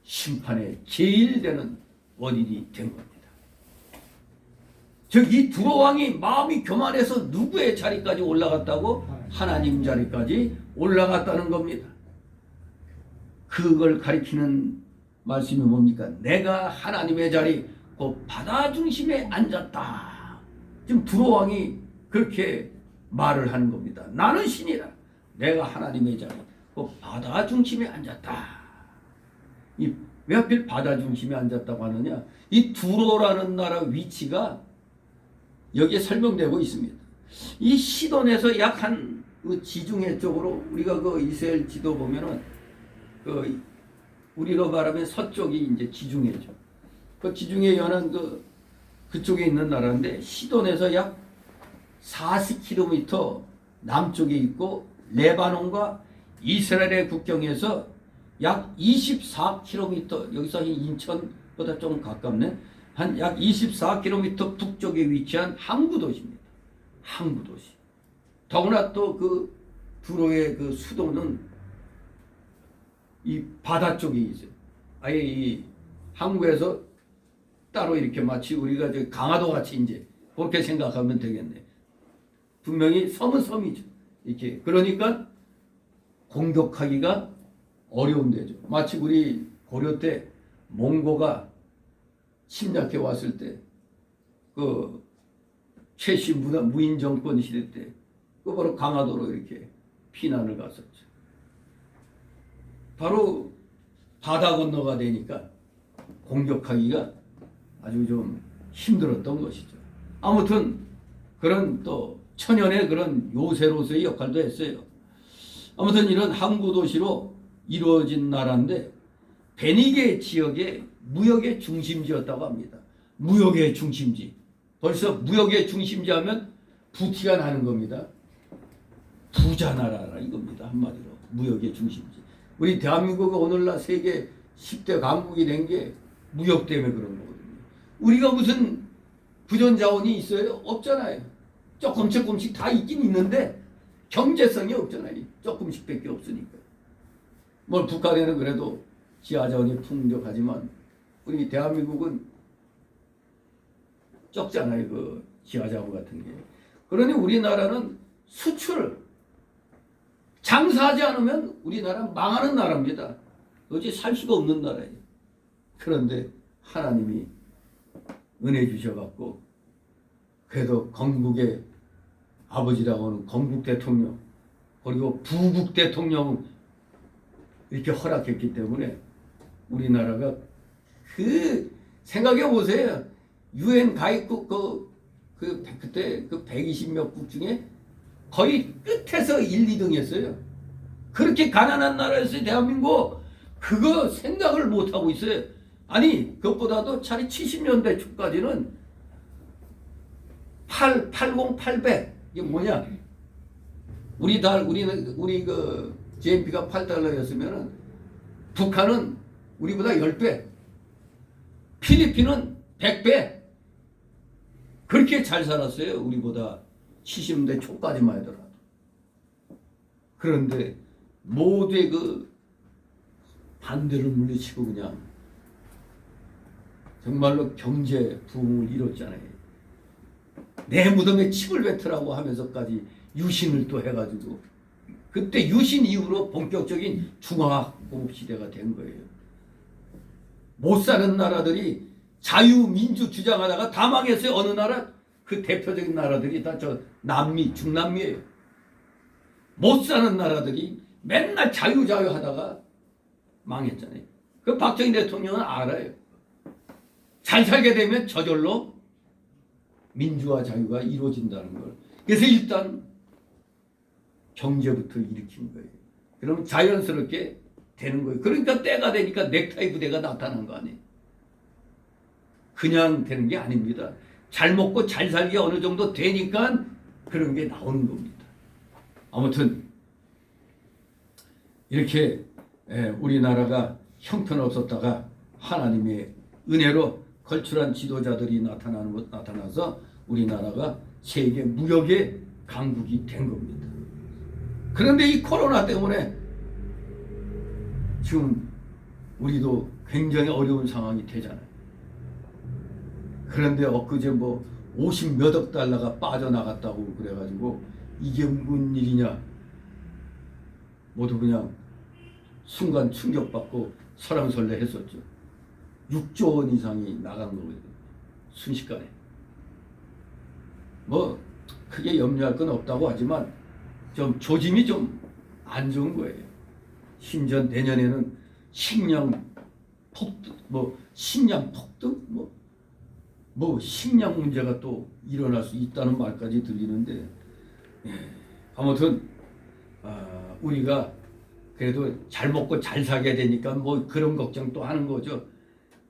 심판의 제일 되는 원인이 된 겁니다. 즉 이 두로왕이 마음이 교만해서 누구의 자리까지 올라갔다고? 하나님 자리까지 올라갔다는 겁니다. 그걸 가리키는 말씀이 뭡니까? 내가 하나님의 자리 그 바다 중심에 앉았다. 지금 두로왕이 그렇게 말을 하는 겁니다. 나는 신이라 내가 하나님의 자리 그 바다 중심에 앉았다. 왜 하필 바다 중심에 앉았다고 하느냐? 이 두로라는 나라 위치가 여기에 설명되고 있습니다. 이 시돈에서 약 한 그 지중해 쪽으로 우리가 그 이스라엘 지도 보면은 그 우리로 말하면 서쪽이 이제 지중해죠. 그 지중해 연안 그쪽에 있는 나라인데 시돈에서 약 40km 남쪽에 있고 레바논과 이스라엘의 국경에서 약 24km 여기서 인천보다 좀 가깝네. 한 약 24km 북쪽에 위치한 항구 도시입니다. 항구 도시. 더구나 또 그 두로의 그 수도는 이 바다 쪽에 있어요. 아예 이 항구에서 따로 이렇게 마치 우리가 저 강화도 같이 이제 그렇게 생각하면 되겠네. 분명히 섬은 섬이죠. 이렇게 그러니까 공격하기가 어려운 데죠. 마치 우리 고려 때 몽고가 침략해 왔을 때 그 최씨 무인 정권 시대 때 그 바로 강화도로 이렇게 피난을 갔었죠. 바로 바다 건너가 되니까 공격하기가 아주 좀 힘들었던 것이죠. 아무튼 그런 또 천연의 그런 요새로서의 역할도 했어요. 아무튼 이런 항구 도시로 이루어진 나라인데 베니게 지역의 무역의 중심지였다고 합니다. 무역의 중심지. 벌써 무역의 중심지 하면 부티가 나는 겁니다. 부자 나라라 이겁니다. 한마디로 무역의 중심지. 우리 대한민국이 오늘날 세계 10대 강국이 된 게 무역 때문에 그런 거거든요. 우리가 무슨 부전자원이 있어요? 없잖아요. 조금씩 다 있긴 있는데 경제성이 없잖아요. 조금씩밖에 없으니까. 뭐 북한에는 그래도 지하자원이 풍족하지만 우리 대한민국은 적잖아요. 그 지하자원 같은 게. 그러니 우리나라는 수출 장사하지 않으면 우리나라 망하는 나라입니다. 도저히 살 수가 없는 나라예요. 그런데 하나님이 은혜 주셔갖고 그래도 건국의 아버지라고 하는 건국 대통령 그리고 부국 대통령 이렇게 허락했기 때문에 우리나라가 생각해 보세요. UN 가입국 그때 120몇 국 중에 거의 끝에서 1, 2등 했어요. 그렇게 가난한 나라였어요, 대한민국. 그거 생각을 못하고 있어요. 아니, 그것보다도 차라리 70년대 초까지는 80, 800. 이게 뭐냐? 우리 그 GNP가 $8였으면은 북한은 우리보다 10배. 필리핀은 100배. 그렇게 잘 살았어요. 우리보다 70년대 초까지만 하더라도. 그런데 모두의 그 반대를 물리치고 그냥 정말로 경제 부흥을 이뤘잖아요. 내 무덤에 침을 뱉으라고 하면서까지 유신을 또 해가지고 그때 유신 이후로 본격적인 중화공업 시대가 된 거예요. 못 사는 나라들이 자유민주 주장하다가 다 망했어요. 어느 나라? 그 대표적인 나라들이 다 저 남미, 중남미예요. 못 사는 나라들이 맨날 자유 하다가 망했잖아요. 그 박정희 대통령은 알아요. 잘 살게 되면 저절로 민주화 자유가 이루어진다는 걸. 그래서 일단 경제부터 일으킨 거예요. 그러면 자연스럽게 되는 거예요. 그러니까 때가 되니까 넥타이 부대가 나타난 거 아니에요. 그냥 되는 게 아닙니다. 잘 먹고 잘 살기 어느 정도 되니까 그런 게 나오는 겁니다. 아무튼 이렇게 우리나라가 형편없었다가 하나님의 은혜로 걸출한 지도자들이 나타나서 우리나라가 세계 무역의 강국이 된 겁니다. 그런데 이 코로나 때문에 지금 우리도 굉장히 어려운 상황이 되잖아요. 그런데 엊그제 뭐 50몇 억 달러가 빠져나갔다고 그래가지고 이게 무슨 일이냐, 모두 그냥 순간 충격받고 설왕설래 했었죠. 6조 원 이상이 나간 거거든요. 순식간에. 뭐 크게 염려할 건 없다고 하지만 좀 조짐이 좀 안 좋은 거예요. 심지어 내년에는 식량 폭등, 식량 폭등, 식량 문제가 또 일어날 수 있다는 말까지 들리는데, 아무튼 우리가 그래도 잘 먹고 잘 살게 되니까 뭐 그런 걱정 또 하는 거죠.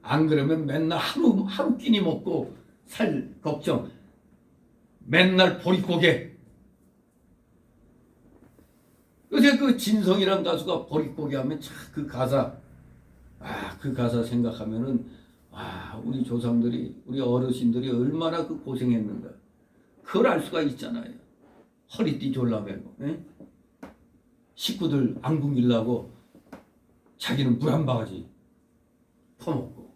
안 그러면 맨날 하루 끼니 먹고 살 걱정, 맨날 보릿고개. 요새 그 진성이란 가수가 보릿고개 하면 참 그 가사 생각하면은 우리 조상들이, 우리 어르신들이 얼마나 그 고생했는가. 그걸 알 수가 있잖아요. 허리띠 졸라매고, 식구들 안 굶기려고 자기는 물 한 바가지 퍼먹고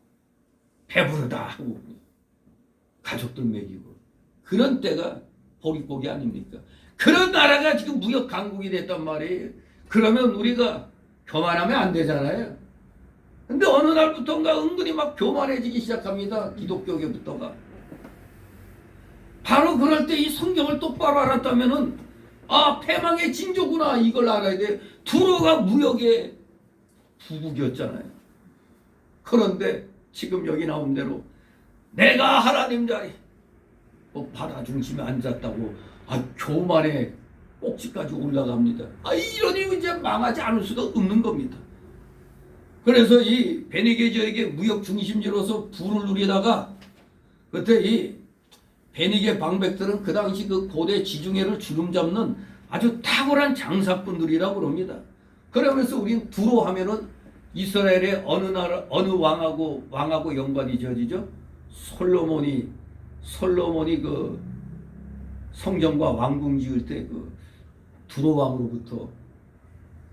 배부르다 하고 가족들 먹이고, 그런 때가 보릿고개 아닙니까? 그런 나라가 지금 무역 강국이 됐단 말이에요. 그러면 우리가 교만하면 안 되잖아요. 근데 어느 날부터인가 은근히 막 교만해지기 시작합니다. 기독교계부터가. 바로 그럴 때 이 성경을 똑바로 알았다면은 패망의 징조구나, 이걸 알아야 돼. 두로가 무역의 부국이었잖아요. 그런데 지금 여기 나온 대로 내가 하나님 자리 바다 중심에 앉았다고 교만의 꼭지까지 올라갑니다. 이러니 이제 망하지 않을 수가 없는 겁니다. 그래서 이 베니게 지역의 무역 중심지로서 부를 누리다가 그때 이 베니게 방백들은 그 당시 그 고대 지중해를 주름잡는 아주 탁월한 장사꾼들이라고 그럽니다. 그러면서 우린 두로 하면은 이스라엘의 어느 왕하고 연관이 지어지죠. 솔로몬이 그 성전과 왕궁 지을 때 그 두로 왕으로부터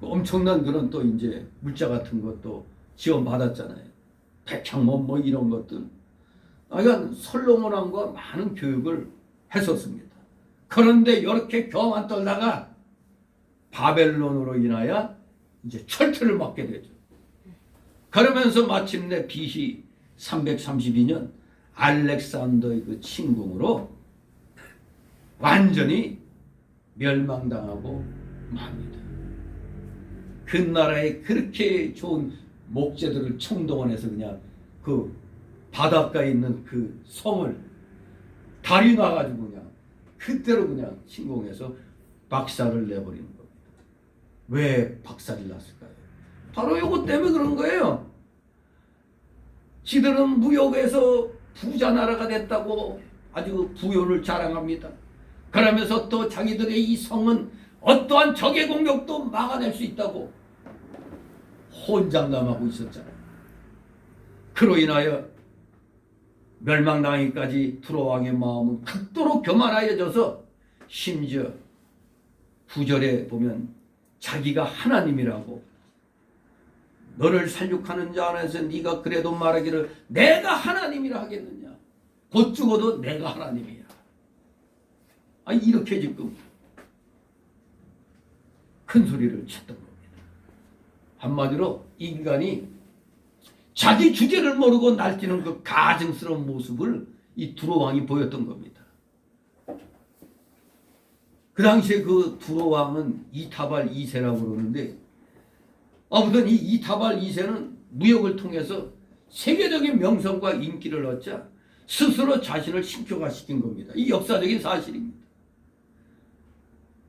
엄청난 그런 또 이제 물자 같은 것도 지원받았잖아요. 백향문 뭐 이런 것들. 그러니까 솔로몬 왕과 많은 교육을 했었습니다. 그런데 이렇게 교만 떨다가 바벨론으로 인하여 이제 철퇴를 맞게 되죠. 그러면서 마침내 BC 332년 알렉산더의 그 침공으로 완전히 멸망당하고 맙니다. 그 나라에 그렇게 좋은 목재들을 총동원해서 그냥 그 바닷가에 있는 그 성을 달이 놔가지고 그냥 그대로 그냥 침공해서 박살을 내버리는 겁니다. 왜 박살이 났을까요? 바로 요것 때문에 그런 거예요. 지들은 무역에서 부자 나라가 됐다고 아주 부요를 자랑합니다. 그러면서 또 자기들의 이 성은 어떠한 적의 공격도 막아낼 수 있다고 혼장담하고 있었잖아요. 그로 인하여 멸망당하기까지 두로 왕의 마음은 극도로 교만하여져서 심지어 9절에 보면 자기가 하나님이라고, 너를 살육하는 자 안에서 네가 그래도 말하기를 내가 하나님이라 하겠느냐, 곧 죽어도 내가 하나님이야. 이렇게 지금 큰 소리를 쳤던 겁니다. 한마디로 인간이 자기 주제를 모르고 날뛰는 그 가증스러운 모습을 이 두로왕이 보였던 겁니다. 그 당시에 그 두로왕은 이타발 2세라고 그러는데, 아무튼 이 이타발 2세는 무역을 통해서 세계적인 명성과 인기를 얻자 스스로 자신을 신격화시킨 겁니다. 이 역사적인 사실입니다.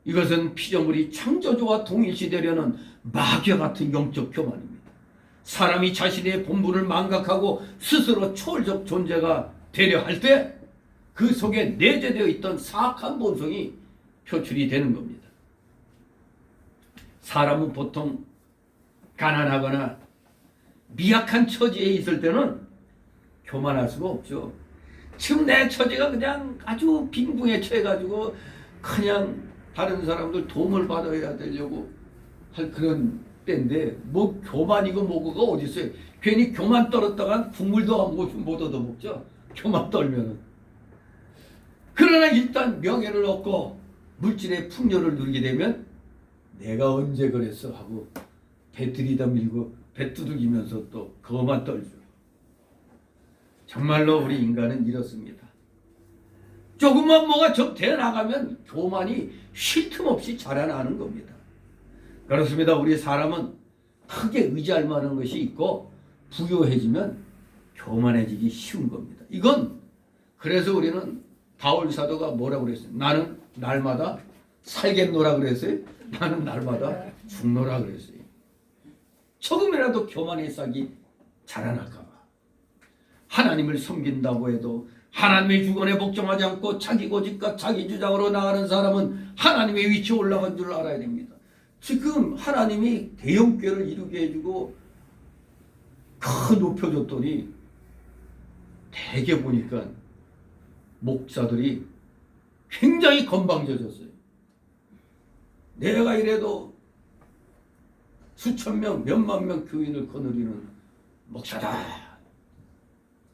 이것은 피조물이 창조주와 동일시되려는 마귀와 같은 영적 교만입니다. 사람이 자신의 본분을 망각하고 스스로 초월적 존재가 되려 할 때 그 속에 내재되어 있던 사악한 본성이 표출이 되는 겁니다. 사람은 보통 가난하거나 미약한 처지에 있을 때는 교만할 수가 없죠. 지금 내 처지가 그냥 아주 빈궁에 처해가지고 그냥 다른 사람들 도움을 받아야 되려고 할 그런 때인데, 뭐 교만이고 뭐고가 어디 있어요. 괜히 교만 떨었다간 국물도 못 얻어먹죠. 교만 떨면은. 그러나 일단 명예를 얻고 물질의 풍요를 누리게 되면 내가 언제 그랬어 하고 배 들이다 밀고 배 두들기면서 또 그것만 떨죠. 정말로 우리 인간은 이렇습니다. 조금만 뭐가 좀 되어나가면 교만이 쉴 틈 없이 자라나는 겁니다. 그렇습니다. 우리 사람은 크게 의지할 만한 것이 있고 부유해지면 교만해지기 쉬운 겁니다. 이건 그래서 우리는 바울 사도가 뭐라고 그랬어요? 나는 날마다 살겠노라 그랬어요? 나는 날마다 죽노라 그랬어요. 조금이라도 교만의 싹이 자라날까 봐. 하나님을 섬긴다고 해도 하나님의 주권에 복종하지 않고 자기 고집과 자기 주장으로 나가는 사람은 하나님의 위치에 올라간 줄 알아야 됩니다. 지금 하나님이 대형교회를 이루게 해주고 큰 높여줬더니 대개 보니까 목사들이 굉장히 건방져졌어요. 내가 이래도 수천 명, 몇만 명 교인을 거느리는 목사다.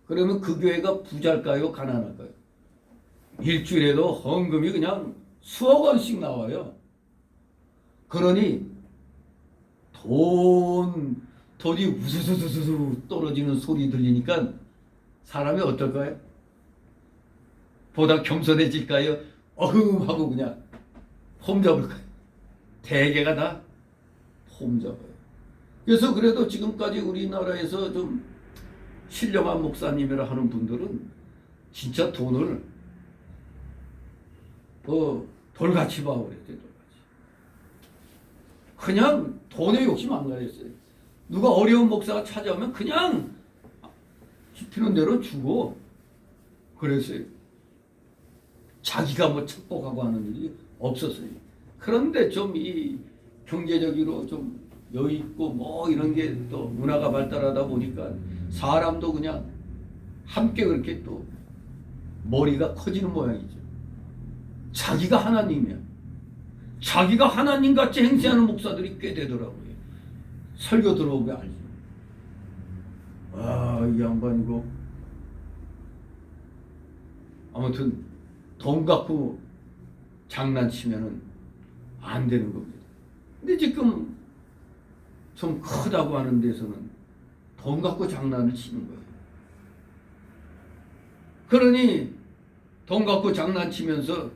그러면 그 교회가 부자일까요? 가난할까요? 일주일에도 헌금이 그냥 수억 원씩 나와요. 그러니 돈이 우수수수수 떨어지는 소리 들리니까 사람이 어떨까요? 보다 겸손해질까요? 하고 그냥 폼 잡을까요? 대개가 다 폼 잡아요. 그래서 그래도 지금까지 우리나라에서 좀 신령한 목사님이라 하는 분들은 진짜 돈을 돌같이 봐 그랬대요. 돌같이. 그냥 돈에 욕심 안 가렸어요. 누가 어려운 목사가 찾아오면 그냥 시키는 대로 주고 그랬어요. 자기가 뭐 축복하고 하는 일이 없었어요. 그런데 좀 이 경제적으로 좀 여유 있고 뭐 이런 게 또 문화가 발달하다 보니까 사람도 그냥 함께 그렇게 또 머리가 커지는 모양이죠. 자기가 하나님이야. 자기가 하나님같이 행세하는 목사들이 꽤 되더라고요. 설교 들어오면 알죠. 이 양반 이거 아무튼 돈 갖고 장난치면은 안 되는 겁니다. 근데 지금 좀 크다고 하는 데서는 돈 갖고 장난을 치는 거예요. 그러니 돈 갖고 장난치면서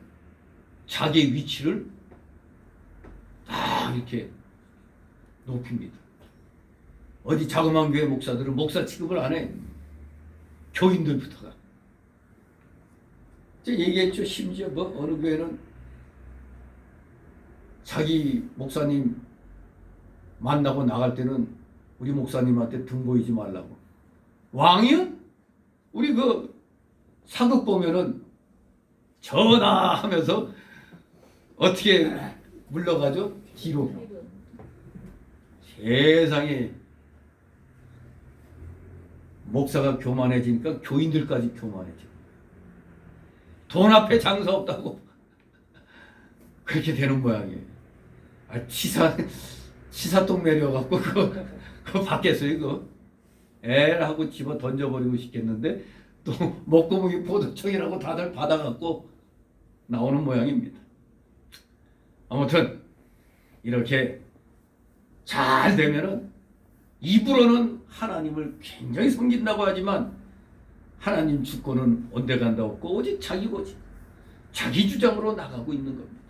자기 위치를 딱 이렇게 높입니다. 어디 자그마한 교회 목사들은 목사 취급을 안 해. 교인들부터가. 제가 얘기했죠. 심지어 뭐 어느 교회는 자기 목사님 만나고 나갈 때는 우리 목사님한테 등 보이지 말라고. 왕이요? 우리 그 사극 보면은 전화하면서 어떻게 물러가죠? 뒤로. 세상에 목사가 교만해지니까 교인들까지 교만해져. 돈 앞에 장사 없다고 그렇게 되는 모양이에요. 치사똥 내려갖고 그거 받겠어요 그거. 에라고 집어 던져버리고 싶겠는데 또 먹고먹이 포도청이라고 다들 받아갖고 나오는 모양입니다. 아무튼 이렇게 잘 되면은 입으로는 하나님을 굉장히 섬긴다고 하지만 하나님 주권은 온데 간다 없고 오직 자기 고집, 자기 주장으로 나가고 있는 겁니다.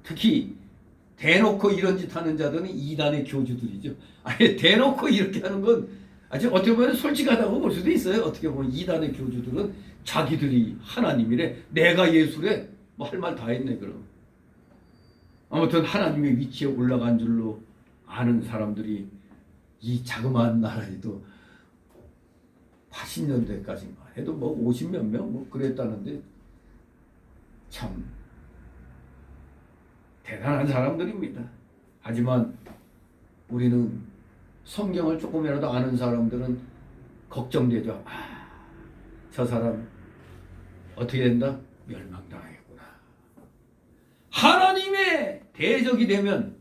특히 대놓고 이런 짓 하는 자들은 이단의 교주들이죠. 아예 대놓고 이렇게 하는 건 아주 어떻게 보면 솔직하다고 볼 수도 있어요. 어떻게 보면 이단의 교주들은 자기들이 하나님이래, 내가 예수래, 뭐 할 말 다 했네. 그럼 아무튼 하나님의 위치에 올라간 줄로 아는 사람들이 이 자그마한 나라에도 80년대까지만 해도 뭐 50몇 명 뭐 그랬다는데 참 대단한 사람들입니다. 하지만 우리는 성경을 조금이라도 아는 사람들은 걱정되죠. 저 사람 어떻게 된다? 멸망당하겠구나. 하나님의 대적이 되면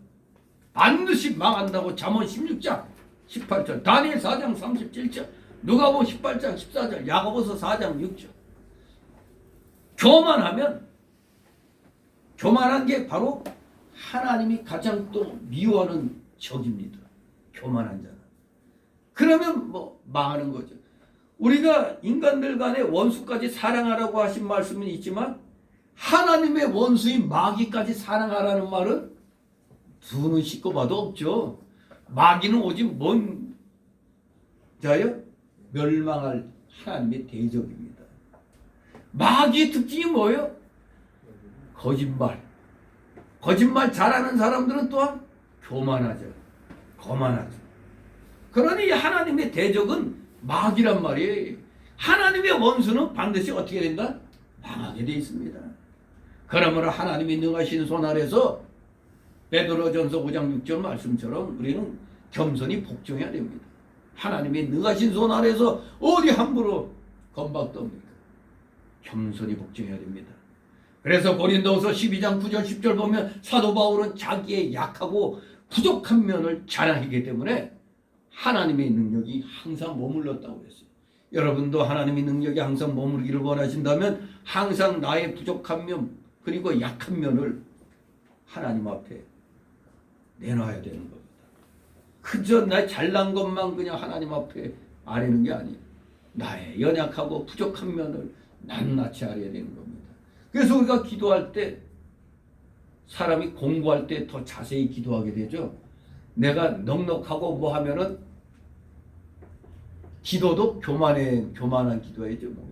반드시 망한다고 잠언 16장 18절, 다니엘 4장 37절, 누가복음 18장 14절, 야고보서 4장 6절. 교만한 게 바로 하나님이 가장 또 미워하는 적입니다. 교만한 자는. 그러면 뭐 망하는 거죠. 우리가 인간들 간의 원수까지 사랑하라고 하신 말씀은 있지만 하나님의 원수인 마귀까지 사랑하라는 말은 두 눈 씻고 봐도 없죠. 마귀는 오직 뭔 자요? 멸망할 하나님의 대적입니다. 마귀의 특징이 뭐예요? 거짓말 잘하는 사람들은 또한 교만하죠. 거만하죠. 그러니 하나님의 대적은 마귀란 말이에요. 하나님의 원수는 반드시 어떻게 된다? 망하게 되어 있습니다. 그러므로 하나님이 능하신 손 아래서 베드로전서 5장 6절 말씀처럼 우리는 겸손히 복종해야 됩니다. 하나님이 능하신 손 아래서 어디 함부로 건박덥니까? 겸손히 복종해야 됩니다. 그래서 고린도후서 12장 9절 10절 보면 사도 바울은 자기의 약하고 부족한 면을 자랑하기 때문에 하나님의 능력이 항상 머물렀다고 했어요. 여러분도 하나님의 능력이 항상 머무르기를 원하신다면 항상 나의 부족한 면 그리고 약한 면을 하나님 앞에 내놔야 되는 겁니다. 그저 나 잘난 것만 그냥 하나님 앞에 아뢰는 게 아니에요. 나의 연약하고 부족한 면을 낱낱이 아뢰야 되는 겁니다. 그래서 우리가 기도할 때 사람이 공부할 때 더 자세히 기도하게 되죠. 내가 넉넉하고 뭐 하면은 기도도 교만한 기도해야죠. 뭐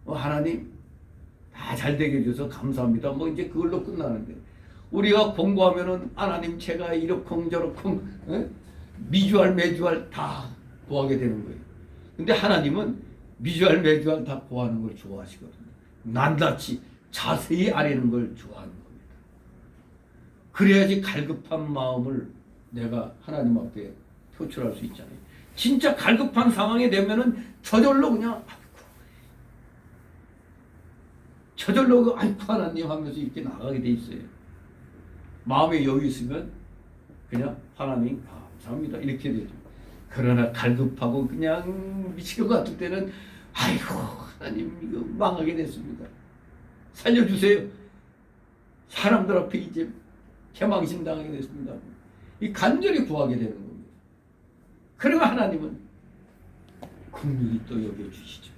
그냥 하나님 다 잘 되게 해줘서 감사합니다. 뭐 이제 그걸로 끝나는데 우리가 공부하면은 하나님 제가 이렇쿵 저렇쿵 미주알 매주알 다 구하게 되는 거예요. 근데 하나님은 미주알 매주알 다 구하는 걸 좋아하시거든요. 낱낱이 자세히 아뢰는 걸 좋아하는 겁니다. 그래야지 갈급한 마음을 내가 하나님 앞에 표출할 수 있잖아요. 진짜 갈급한 상황이 되면은 저절로 그냥 아이고 하나님 하면서 이렇게 나가게 돼 있어요. 마음에 여유 있으면 그냥 하나님 감사합니다 이렇게 되죠. 그러나 갈급하고 그냥 미칠 것 같을 때는 아이고 하나님 이거 망하게 됐습니다. 살려주세요. 사람들 앞에 이제 개망신 당하게 됐습니다. 이 간절히 구하게 되는 겁니다. 그러면 하나님은 긍휼히 또 여겨주시죠.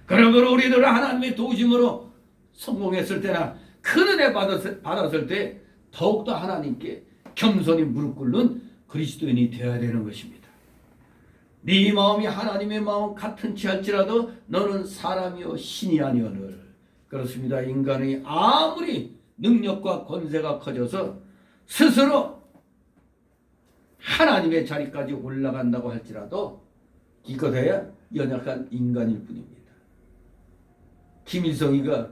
그러므로 우리들은 하나님의 도우심으로 성공했을 때나 큰 은혜 받았을 때 더욱더 하나님께 겸손히 무릎 꿇는 그리스도인이 되어야 되는 것입니다. 네 마음이 하나님의 마음 같은 치 할지라도 너는 사람이요 신이 아니오늘. 그렇습니다. 인간의 아무리 능력과 권세가 커져서 스스로 하나님의 자리까지 올라간다고 할지라도 기껏해야 연약한 인간일 뿐입니다. 김일성이가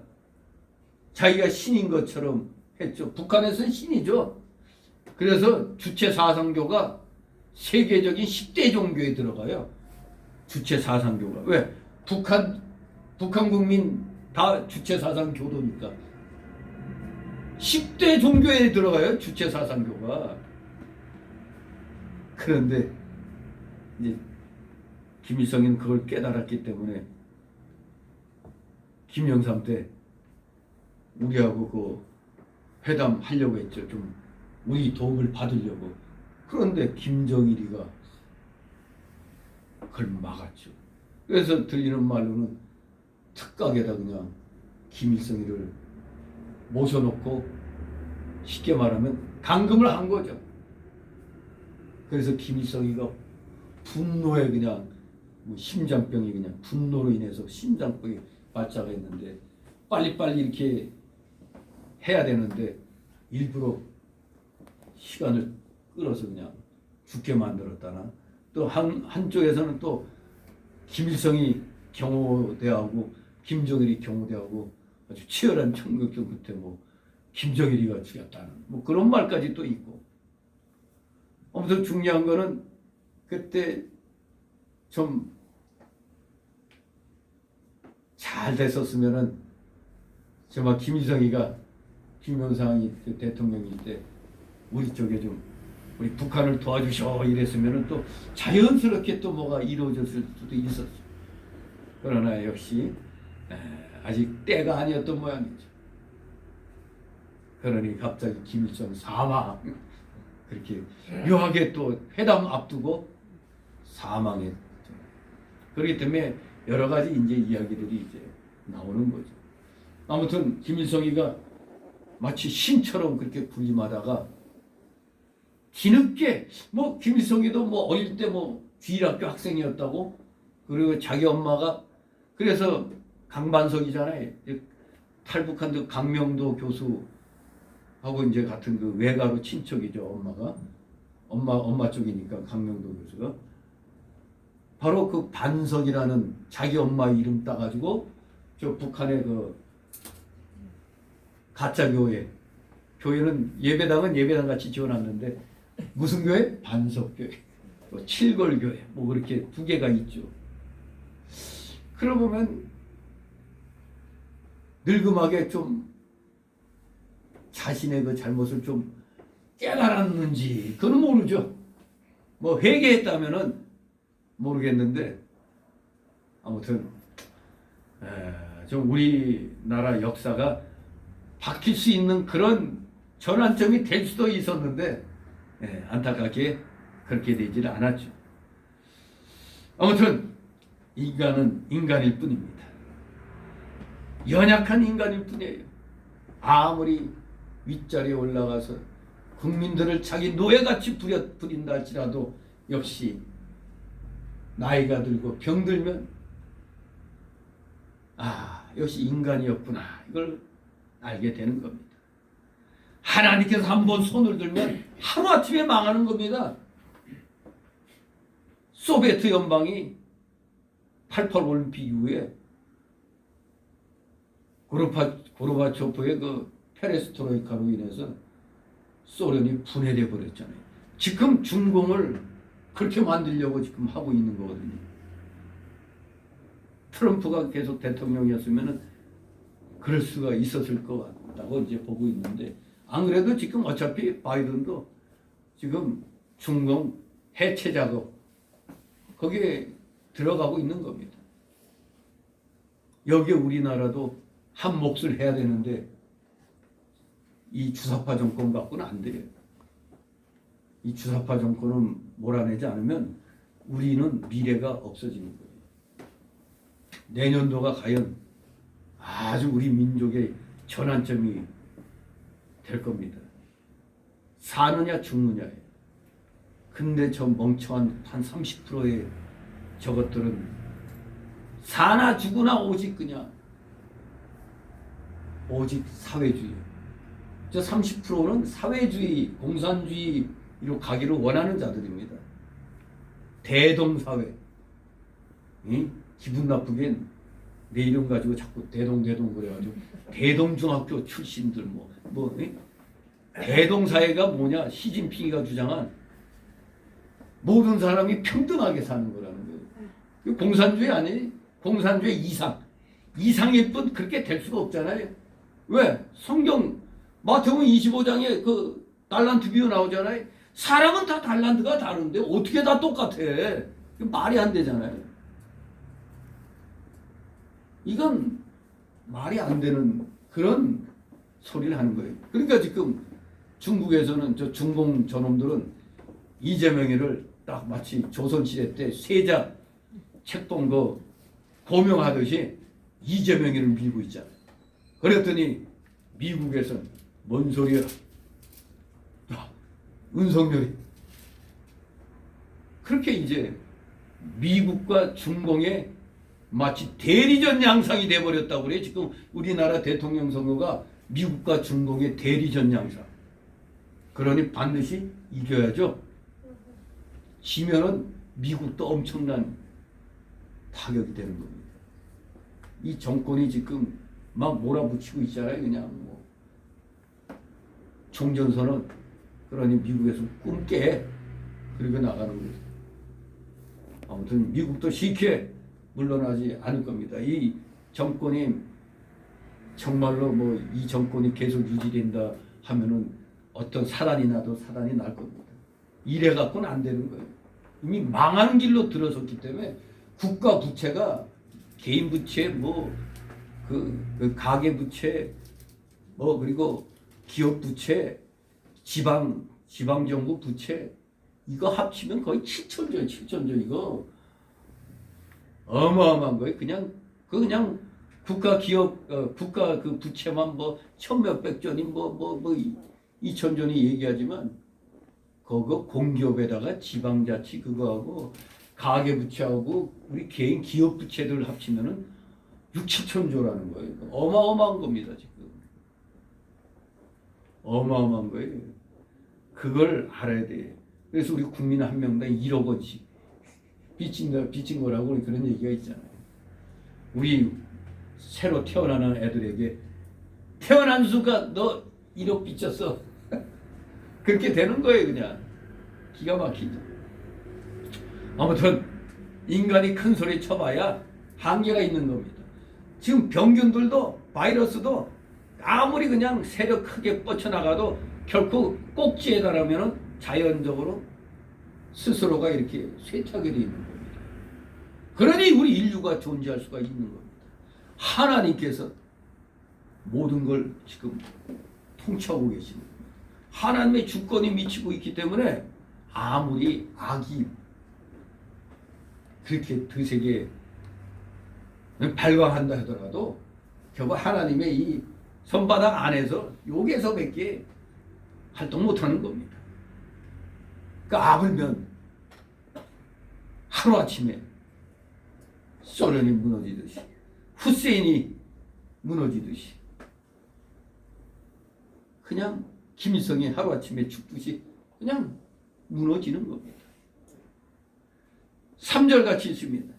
자기가 신인 것처럼 했죠. 북한에서는 신이죠. 그래서 주체 사상교가 세계적인 10대 종교에 들어가요. 주체 사상교가. 왜? 북한 국민 다 주체 사상교도니까. 10대 종교에 들어가요. 주체 사상교가. 그런데 이제 김일성이는 그걸 깨달았기 때문에 김영삼 때 우리하고 그 회담하려고 했죠. 좀 우리 도움을 받으려고. 그런데 김정일이가 그걸 막았죠. 그래서 들리는 말로는 특각에다 그냥 김일성이를 모셔놓고 쉽게 말하면 감금을 한 거죠. 그래서 김일성이가 분노에 그냥 심장병이 그냥 분노로 인해서 심장병이 발작했는데 빨리빨리 이렇게 해야 되는데 일부러 시간을 끌어서 그냥 죽게 만들었다나 또 한쪽에서는 또 김일성이 경호대하고 김정일이 경호대하고 아주 치열한 총격전 끝에 뭐 김정일이가 죽였다는 뭐 그런 말까지 또 있고 아무튼 중요한 거는 그때 좀 잘 됐었으면은 정말 김일성이가 김영삼이 대통령일 때 우리 쪽에 좀 우리 북한을 도와주셔 이랬으면은 또 자연스럽게 또 뭐가 이루어졌을 수도 있었죠. 그러나 역시 아직 때가 아니었던 모양이죠. 그러니 갑자기 김일성 사망 그렇게 묘하게 또 회담 앞두고 사망했죠. 그렇기 때문에 여러 가지 이제 이야기들이 이제 나오는 거죠. 아무튼 김일성이가 마치 신처럼 그렇게 군림하다가 뒤늦게 뭐 김일성이도 뭐 어릴 때 뭐 주일학교 학생이었다고 그리고 자기 엄마가 그래서 강반석이잖아요. 탈북한 강명도 교수하고 이제 같은 그 외가로 친척이죠. 엄마가 엄마 쪽이니까 강명도 교수가 바로 그 반석이라는 자기 엄마 이름 따가지고 저 북한의 그 가짜 교회는 예배당은 예배당 같이 지어놨는데 무슨 교회? 반석교회, 또 칠걸교회 뭐 그렇게 두 개가 있죠. 그러고 보면 늙음하게 좀 자신의 그 잘못을 좀 깨달았는지 그건 모르죠. 뭐 회개했다면은 모르겠는데 아무튼 좀 우리나라 역사가 바뀔 수 있는 그런 전환점이 될 수도 있었는데 안타깝게 그렇게 되지는 않았죠. 아무튼 인간은 인간일 뿐입니다. 연약한 인간일 뿐이에요. 아무리 윗자리에 올라가서 국민들을 자기 노예같이 부린다 할지라도 역시 나이가 들고 병들면 역시 인간이었구나 이걸 알게 되는 겁니다. 하나님께서 한번 손을 들면 하루아침에 망하는 겁니다. 소비에트 연방이 88 올림픽 이후에 고르바초프의 그 페레스트로이카로 인해서 소련이 분해돼 버렸잖아요. 지금 중공을 그렇게 만들려고 지금 하고 있는 거거든요. 트럼프가 계속 대통령이었으면은 그럴 수가 있었을 것 같다고 이제 보고 있는데 안 그래도 지금 어차피 바이든도 지금 중공 해체 작업 거기에 들어가고 있는 겁니다. 여기에 우리나라도 한 몫을 해야 되는데 이 주사파 정권 갖고는 안 돼요. 이 주사파 정권은 몰아내지 않으면 우리는 미래가 없어지는 거예요. 내년도가 과연 아주 우리 민족의 전환점이 될 겁니다. 사느냐 죽느냐예요. 근데 저 멍청한 한 30%의 저것들은 사나 죽으나 오직 그냥 오직 사회주의. 저 30%는 사회주의, 공산주의로 가기를 원하는 자들입니다. 대동사회. 기분 나쁘게 내 이름 가지고 자꾸 대동 그래가지고 대동중학교 출신들 대동사회가 뭐냐? 시진핑이가 주장한 모든 사람이 평등하게 사는 거라는 거예요. 공산주의 아니에요? 공산주의 이상일 뿐 그렇게 될 수가 없잖아요. 왜? 성경 마태복음 25장에 그 달란트 비유 나오잖아요. 사람은 다 달란트가 다른데 어떻게 다 똑같아? 말이 안 되잖아요. 이건 말이 안 되는 그런 소리를 하는 거예요. 그러니까 지금 중국에서는 저 중공 저놈들은 이재명이를 딱 마치 조선시대 때 세자 책동 그 고명하듯이 이재명이를 밀고 있잖아요. 그랬더니 미국에서는 뭔 소리야? 윤석열이 그렇게 이제 미국과 중공의 마치 대리전 양상이 돼버렸다고 그래요. 지금 우리나라 대통령 선거가 미국과 중공의 대리전 양상. 그러니 반드시 이겨야죠. 지면은 미국도 엄청난 타격이 되는 겁니다. 이 정권이 지금 막 몰아붙이고 있잖아요. 그냥 뭐 총전선언 그러니 미국에서 꿈깨 그리고 나가는 거죠. 아무튼 미국도 쉽게 물러나지 않을 겁니다. 이 정권이 정말로 뭐 이 정권이 계속 유지된다 하면은 어떤 사단이 나도 사단이 날 겁니다. 이래 갖고는 안 되는 거예요. 이미 망하는 길로 들어섰기 때문에 국가 부채가 개인 부채 그 가계 부채 그리고 기업 부채 지방 정부 부채 이거 합치면 거의 7천조 이거 어마어마한 거예요. 그냥 국가 기업 국가 그 부채만 뭐 천몇백조니 뭐 2천조니 얘기하지만 그거 공기업에다가 지방자치 그거하고 가계부채하고 우리 개인 기업 부채들 합치면은 6, 7천조라는 거예요. 어마어마한 겁니다 지금. 어마어마한 거예요. 그걸 알아야 돼. 그래서 우리 국민 한 명당 1억 원씩 빚진 거라고 그런 얘기가 있잖아요. 우리 새로 태어나는 애들에게 태어난 순간 너 1억 빚졌어. 그렇게 되는 거예요. 그냥 기가 막히죠. 아무튼 인간이 큰 소리 쳐봐야 한계가 있는 겁니다. 지금 병균들도 바이러스도 아무리 그냥 세력 크게 뻗쳐나가도 결코 꼭지에 달하면 자연적으로 스스로가 이렇게 쇠퇴하게 되어 있는 겁니다. 그러니 우리 인류가 존재할 수가 있는 겁니다. 하나님께서 모든 걸 지금 통치하고 계시는 겁니다. 하나님의 주권이 미치고 있기 때문에 아무리 악이 그렇게 드세게 발광한다 하더라도 결국 하나님의 이 손바닥 안에서 여기에서밖에 활동 못하는 겁니다. 그러니까 아불면 하루아침에 소련이 무너지듯이 후세인이 무너지듯이 그냥 김일성이 하루아침에 죽듯이 그냥 무너지는 겁니다. 3절 같이 있습니다.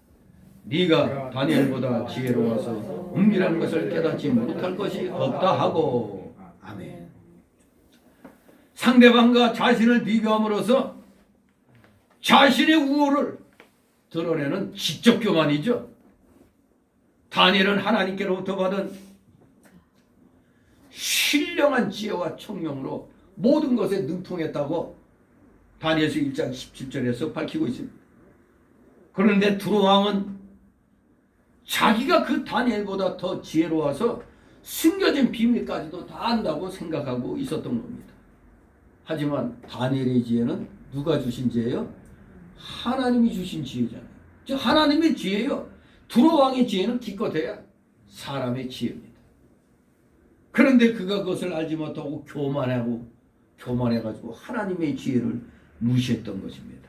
네가 다니엘보다 지혜로워서 은밀한 것을 깨닫지 못할 것이 없다 하고. 아멘. 상대방과 자신을 비교함으로써 자신의 우월을 드러내는 지적 교만이죠. 다니엘은 하나님께로부터 받은 신령한 지혜와 총명으로 모든 것에 능통했다고 다니엘서 1장 17절에서 밝히고 있습니다. 그런데 두로왕은 자기가 그 다니엘보다 더 지혜로워서 숨겨진 비밀까지도 다 안다고 생각하고 있었던 겁니다. 하지만 다니엘의 지혜는 누가 주신 지혜예요? 하나님이 주신 지혜잖아요. 즉 하나님의 지혜요. 두로왕의 지혜는 기껏해야 사람의 지혜입니다. 그런데 그가 그것을 알지 못하고 교만해가지고 하나님의 지혜를 무시했던 것입니다.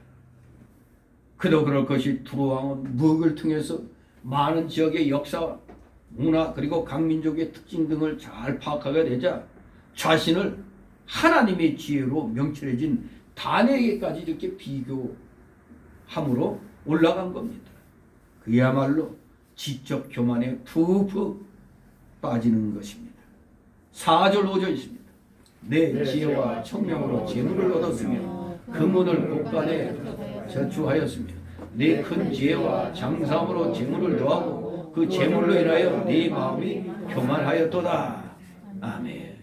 그도 그럴 것이 두로왕은 무역을 통해서 많은 지역의 역사와 문화 그리고 각 민족의 특징 등을 잘 파악하게 되자 자신을 하나님의 지혜로 명철해진 다니엘에게까지 이렇게 비교함으로 올라간 겁니다. 그야말로 지적 교만에 푹푹 빠지는 것입니다. 4절 5절 있습니다. 내 지혜와 총명으로 재물을 얻었으며 금은을 곳간에 저축하였으며 네 큰 지혜와 장사함으로 재물을 더하고 그 재물로 인하여 네 마음이 교만하였도다. 아멘.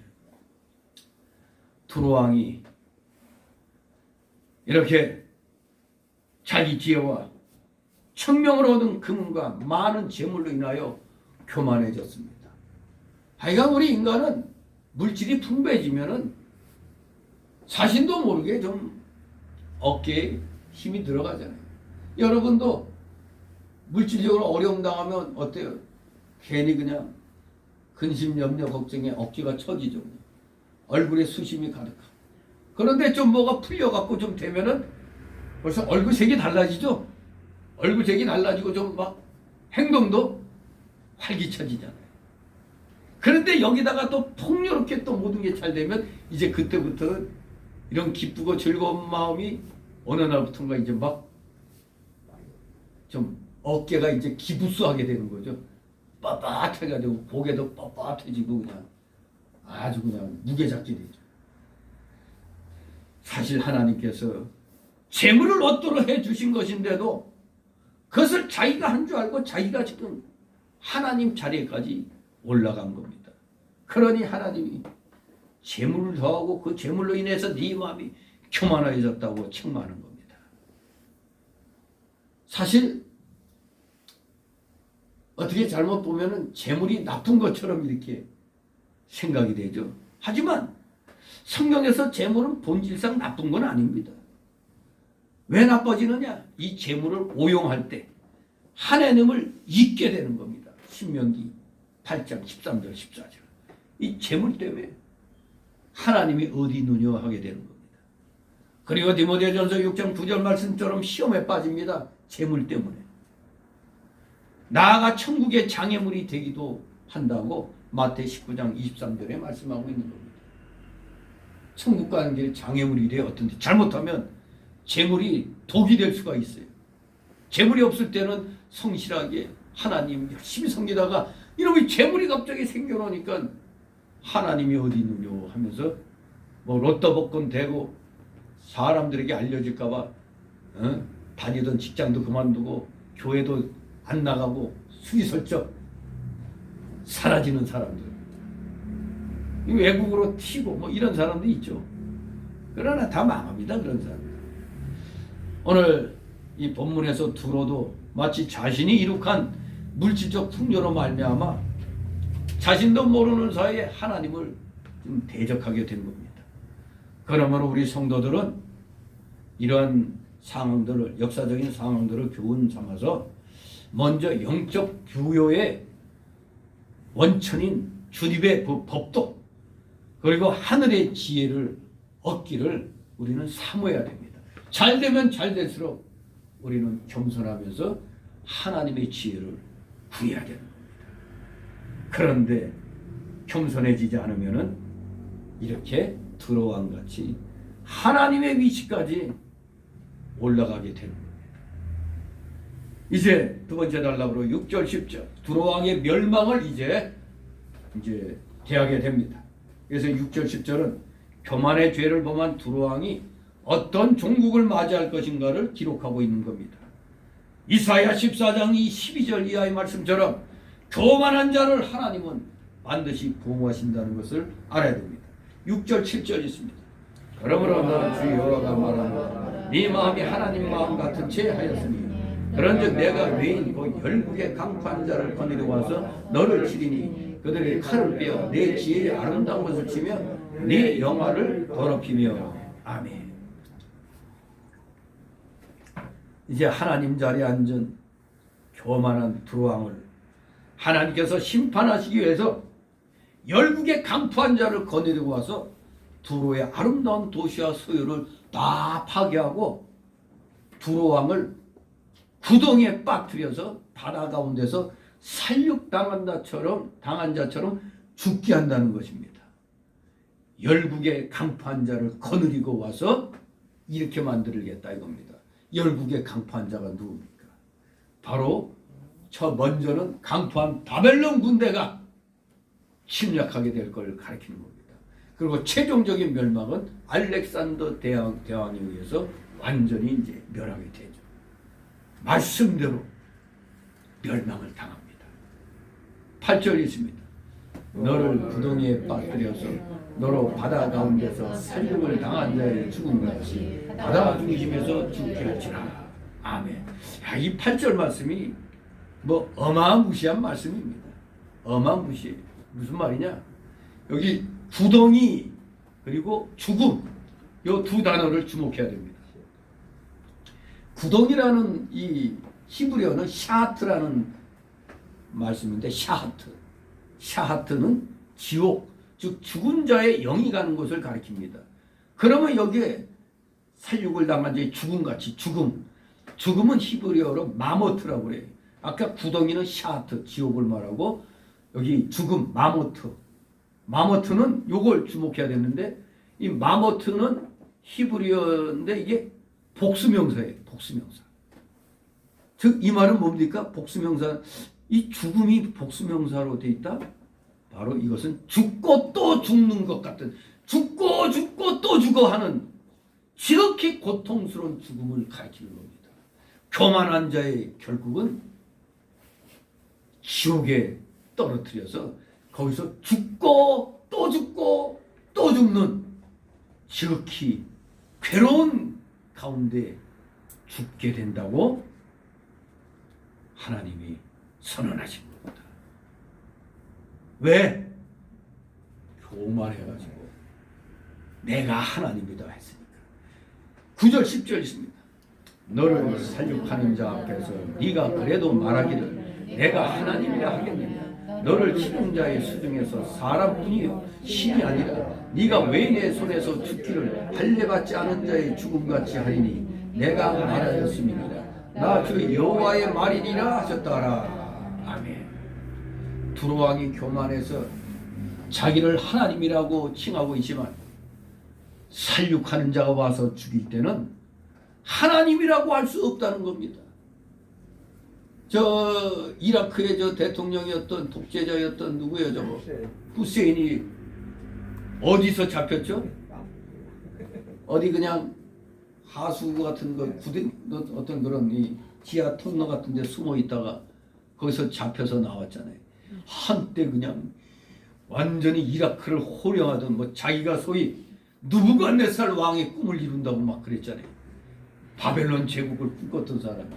두로왕이 이렇게 자기 지혜와 청명을 얻은 금은과 많은 재물로 인하여 교만해졌습니다. 하여간 우리 인간은 물질이 풍부해지면은 자신도 모르게 좀 어깨에 힘이 들어가잖아요. 여러분도 물질적으로 어려움 당하면 어때요? 괜히 그냥 근심, 염려, 걱정에 어깨가 처지죠. 얼굴에 수심이 가득하고. 그런데 좀 뭐가 풀려갖고 좀 되면은 벌써 얼굴색이 달라지죠? 얼굴색이 달라지고 좀 막 행동도 활기차지잖아요. 그런데 여기다가 또 풍요롭게 또 모든 게 잘 되면 이제 그때부터는 이런 기쁘고 즐거운 마음이 어느 날부터인가 이제 막 좀 어깨가 이제 기부스하게 되는 거죠. 빳빳해가지고 고개도 빳빳해지고 그냥 아주 그냥 무게 잡게 되죠. 사실 하나님께서 재물을 얻도록 해주신 것인데도 그것을 자기가 한 줄 알고 자기가 지금 하나님 자리에까지 올라간 겁니다. 그러니 하나님이 재물을 더하고 그 재물로 인해서 네 마음이 교만해졌다고 책망하는 겁니다. 사실 어떻게 잘못 보면은 재물이 나쁜 것처럼 이렇게 생각이 되죠. 하지만 성경에서 재물은 본질상 나쁜 건 아닙니다. 왜 나빠지느냐? 이 재물을 오용할 때 하나님을 잊게 되는 겁니다. 신명기 8장 13절 14절. 이 재물 때문에 하나님이 어디 있느냐 하게 되는 겁니다. 그리고 디모데전서 6장 9절 말씀처럼 시험에 빠집니다. 재물 때문에. 나아가 천국의 장애물이 되기도 한다고 마태 19장 23절에 말씀하고 있는 겁니다. 천국 가는 길 장애물이 돼 어떤데 잘못하면 재물이 독이 될 수가 있어요. 재물이 없을 때는 성실하게 하나님 열심히 섬기다가 이놈의 재물이 갑자기 생겨나니까 하나님이 어디 있느냐 하면서 뭐 로또 복권 되고 사람들에게 알려질까봐 다니던 직장도 그만두고 교회도 안 나가고 수리설적 사라지는 사람들, 외국으로 튀고 뭐 이런 사람도 있죠. 그러나 다 망합니다. 그런 사람들. 오늘 이 본문에서 두로도 마치 자신이 이룩한 물질적 풍요로 말미암아 자신도 모르는 사이에 하나님을 좀 대적하게 된 겁니다. 그러므로 우리 성도들은 이러한 상황들을, 역사적인 상황들을 교훈 삼아서 먼저 영적 규요의 원천인 주님의 그 법도 그리고 하늘의 지혜를 얻기를 우리는 사모해야 됩니다. 잘 되면 잘 될수록 우리는 겸손하면서 하나님의 지혜를 구해야 되는 겁니다. 그런데 겸손해지지 않으면은 이렇게 두로왕 같이 하나님의 위치까지 올라가게 되는 겁니다. 이제 두 번째 단락으로 6절 10절 두로왕의 멸망을 이제 대하게 됩니다. 그래서 6절 10절은 교만의 죄를 범한 두로왕이 어떤 종국을 맞이할 것인가를 기록하고 있는 겁니다. 이사야 14장 12절 이하의 말씀처럼 교만한 자를 하나님은 반드시 보호하신다는 것을 알아야 됩니다. 6절 7절 있습니다. 그러므로 너는 주 여호와가 말하노라 네 마음이 하나님 마음 같은 채 하였으니 그런즉 내가 외인 곧 열국의 강포한 자를 거느리고 와서 너를 치리니 그들의 칼을 빼어 내 지혜의 아름다운 것을 치며 네 영화를 더럽히며 아멘. 이제 하나님 자리에 앉은 교만한 두로왕을 하나님께서 심판하시기 위해서 열국의 강포한 자를 거느리고 와서 두로의 아름다운 도시와 소유를 다 파괴하고 두로왕을 구덩이에 빠뜨려서 바다 가운데서 살육당한 자처럼 죽게 한다는 것입니다. 열국의 강포한 자를 거느리고 와서 이렇게 만들겠다 이겁니다. 열국의 강포한 자가 누굽니까? 바로 먼저는 강포한 바벨론 군대가 침략하게 될 걸 가리키는 겁니다. 그리고 최종적인 멸망은 알렉산더 대왕에 의해서 완전히 이제 멸하게 되죠. 말씀대로 멸망을 당합니다. 8절이 있습니다. 너를 구덩이에 빠뜨려서 너로 바다 가운데서 살육을 당한 자의 죽음같이 바다 중심에서 죽게 할지라. 아멘. 야, 이 8절 말씀이 어마무시한 말씀입니다. 어마무시. 무슨 말이냐? 여기 구덩이 그리고 죽음 요 두 단어를 주목해야 됩니다. 구덩이라는 이 히브리어는 샤하트라는 말씀인데 샤하트는 지옥 즉 죽은 자의 영이 가는 곳을 가리킵니다. 그러면 여기에 살육을 당한 자의 죽음같이 죽음은 히브리어로 마모트라고 그래요. 아까 구덩이는 샤하트 지옥을 말하고 여기 죽음 마모트는 요걸 주목해야 되는데 이 마모트는 히브리어인데 이게 복수명사예요. 복수명사. 즉 이 말은 뭡니까? 복수명사 이 죽음이 복수명사로 돼 있다. 바로 이것은 죽고 또 죽는 것 같은 죽고 또 죽어 하는 지극히 고통스러운 죽음을 가리키는 겁니다. 교만한 자의 결국은 지옥에 떨어뜨려서 거기서 죽고 또 죽는 지극히 괴로운 가운데 죽게 된다고 하나님이 선언하신 겁니다. 왜? 교만해가지고 내가 하나님이다 했으니까. 9절 10절 있습니다. 너를 살육하는 자 앞에서 네가 그래도 말하기를 내가 하나님이라 하겠느냐. 너를 치는 자의 수중에서 사람뿐이요 신이 아니라 네가 외인의 손에서 죽기를 할례받지 않은 자의 죽음같이 하리니 내가 말하였음이니라. 나 주 여호와의 말이니라 하셨다라. 아멘. 두로 왕이 교만해서 자기를 하나님이라고 칭하고 있지만 살육하는 자가 와서 죽일 때는 하나님이라고 할 수 없다는 겁니다. 저 이라크의 저 대통령이었던 독재자였던 누구예요 저거 후세인이 어디서 잡혔죠? 어디 그냥 하수 같은 거 구덩 어떤 그런 이 지하 통로 같은 데 숨어 있다가 거기서 잡혀서 나왔잖아요. 한때 그냥 완전히 이라크를 호령하던 뭐 자기가 소위 느부갓네살 왕의 꿈을 이룬다고 막 그랬잖아요. 바벨론 제국을 꿈꿨던 사람이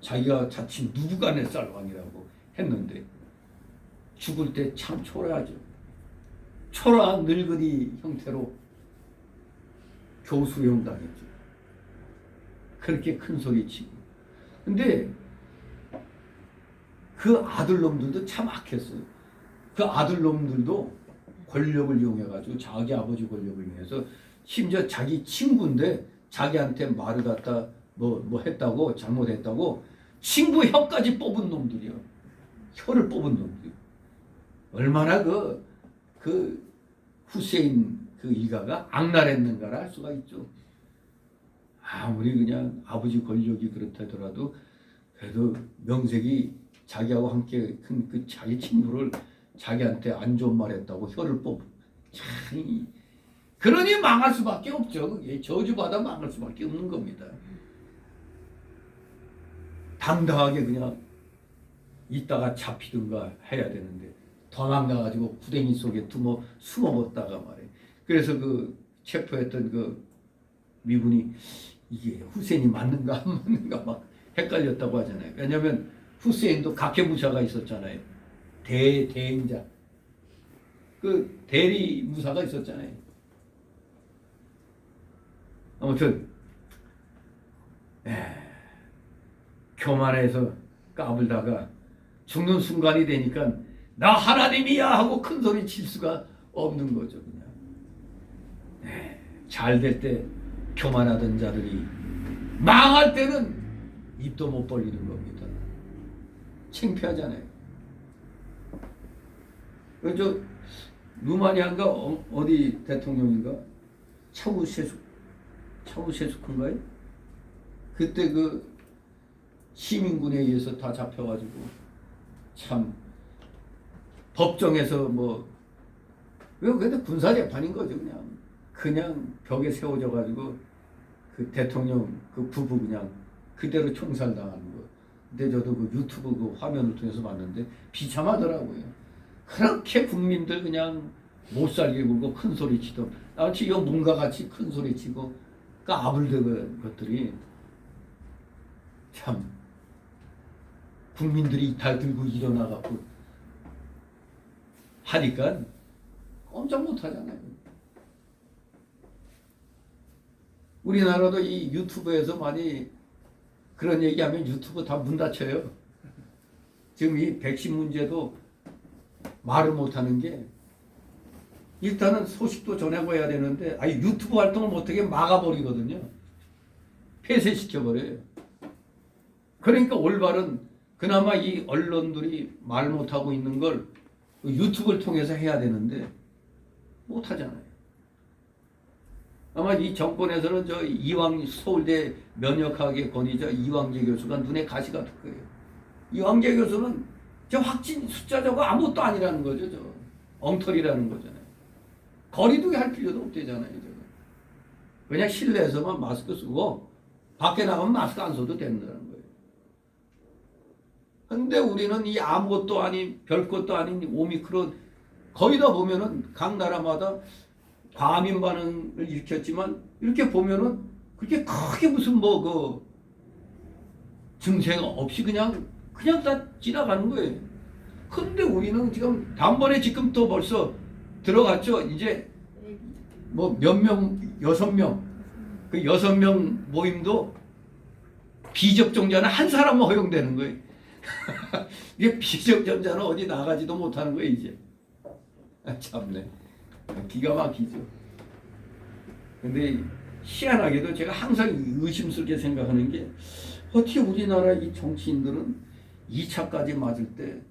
자기가 자칭 느부갓네살 왕이라고 했는데 죽을 때 참 초라하죠. 초라한 늙은이 형태로 교수형 당했죠. 그렇게 큰 소리 치고. 근데 그 아들놈들도 참 악했어요. 그 아들놈들도 권력을 이용해가지고 자기 아버지 권력을 이용해서 심지어 자기 친구인데 자기한테 말을 갖다 뭐 했다고 잘못했다고 친구 혀까지 뽑은 놈들이요. 혀를 뽑은 놈들이요. 얼마나 그 후세인 그 일가가 악랄했는가를 알 수가 있죠. 아무리 그냥 아버지 권력이 그렇다더라도 그래도 명색이 자기하고 함께 큰 그 자기 친구를 자기한테 안 좋은 말 했다고 혀를 뽑은 참 그러니 망할 수밖에 없죠. 저주받아 망할 수밖에 없는 겁니다. 당당하게 그냥 있다가 잡히든가 해야 되는데 도망가가지고 구덩이 속에 숨어봤다가 말이에요. 그래서 그 체포했던 그 미군이 이게 후세인이 맞는가 안 맞는가 막 헷갈렸다고 하잖아요. 왜냐하면 후세인도 각해무사가 있었잖아요. 대행자 그 대리무사가 있었잖아요. 아무튼 교만해서 까불다가 죽는 순간이 되니까 나 하나님이야 하고 큰 소리 칠 수가 없는 거죠. 그냥 잘 될 때 교만하던 자들이 망할 때는 입도 못 벌리는 겁니다. 창피하잖아요. 저 루마니아인가 어디 대통령인가 차우세스쿠인가요? 그때 그 시민군에 의해서 다 잡혀가지고 참 법정에서 그래도 군사재판인 거죠. 그냥 벽에 세워져 가지고 그 대통령 그 부부 그냥 그대로 총살당하는 거. 근데 저도 그 유튜브 그 화면을 통해서 봤는데 비참하더라고요. 그렇게 국민들 그냥 못 살게 굴고 큰 소리 치던 나같이 뭔가 같이 큰 소리 치고 까불던 것들이 참 국민들이 이탈 들고 일어나갖고 하니까 꼼짝 못하잖아요. 우리나라도 이 유튜브에서 많이 그런 얘기하면 유튜브 다 문 닫혀요. 지금 이 백신 문제도 말을 못하는 게 일단은 소식도 전하고 해야 되는데 아니 유튜브 활동을 못하게 막아버리거든요. 폐쇄시켜버려요. 그러니까 올바른 그나마 이 언론들이 말 못하고 있는 걸 유튜브를 통해서 해야 되는데 못하잖아요. 아마 이 정권에서는 저 서울대 면역학의 권위자 이왕재 교수가 눈에 가시가 될 거예요. 이왕재 교수는 저 확진 숫자 저거 아무것도 아니라는 거죠. 저 엉터리라는 거잖아요. 거리두기 할 필요도 없대잖아요. 저거. 그냥 실내에서만 마스크 쓰고 밖에 나가면 마스크 안 써도 된다는 거예요. 근데 우리는 이 아무것도 아닌 별것도 아닌 오미크론 거의 다 보면은 각 나라마다 과민 반응을 일으켰지만 이렇게 보면은 그렇게 크게 무슨 뭐 그 증상 없이 그냥 다 지나가는 거예요. 근데 우리는 지금 단번에 지금 또 벌써 들어갔죠. 이제 뭐 몇 명, 6명. 그 6명 모임도 비접종자는 한 사람만 허용되는 거예요. 이게 비접종자는 어디 나가지도 못하는 거예요, 이제. 참네. 기가 막히죠. 근데 희한하게도 제가 항상 의심스럽게 생각하는 게 어떻게 우리나라 이 정치인들은 2차까지 맞을 때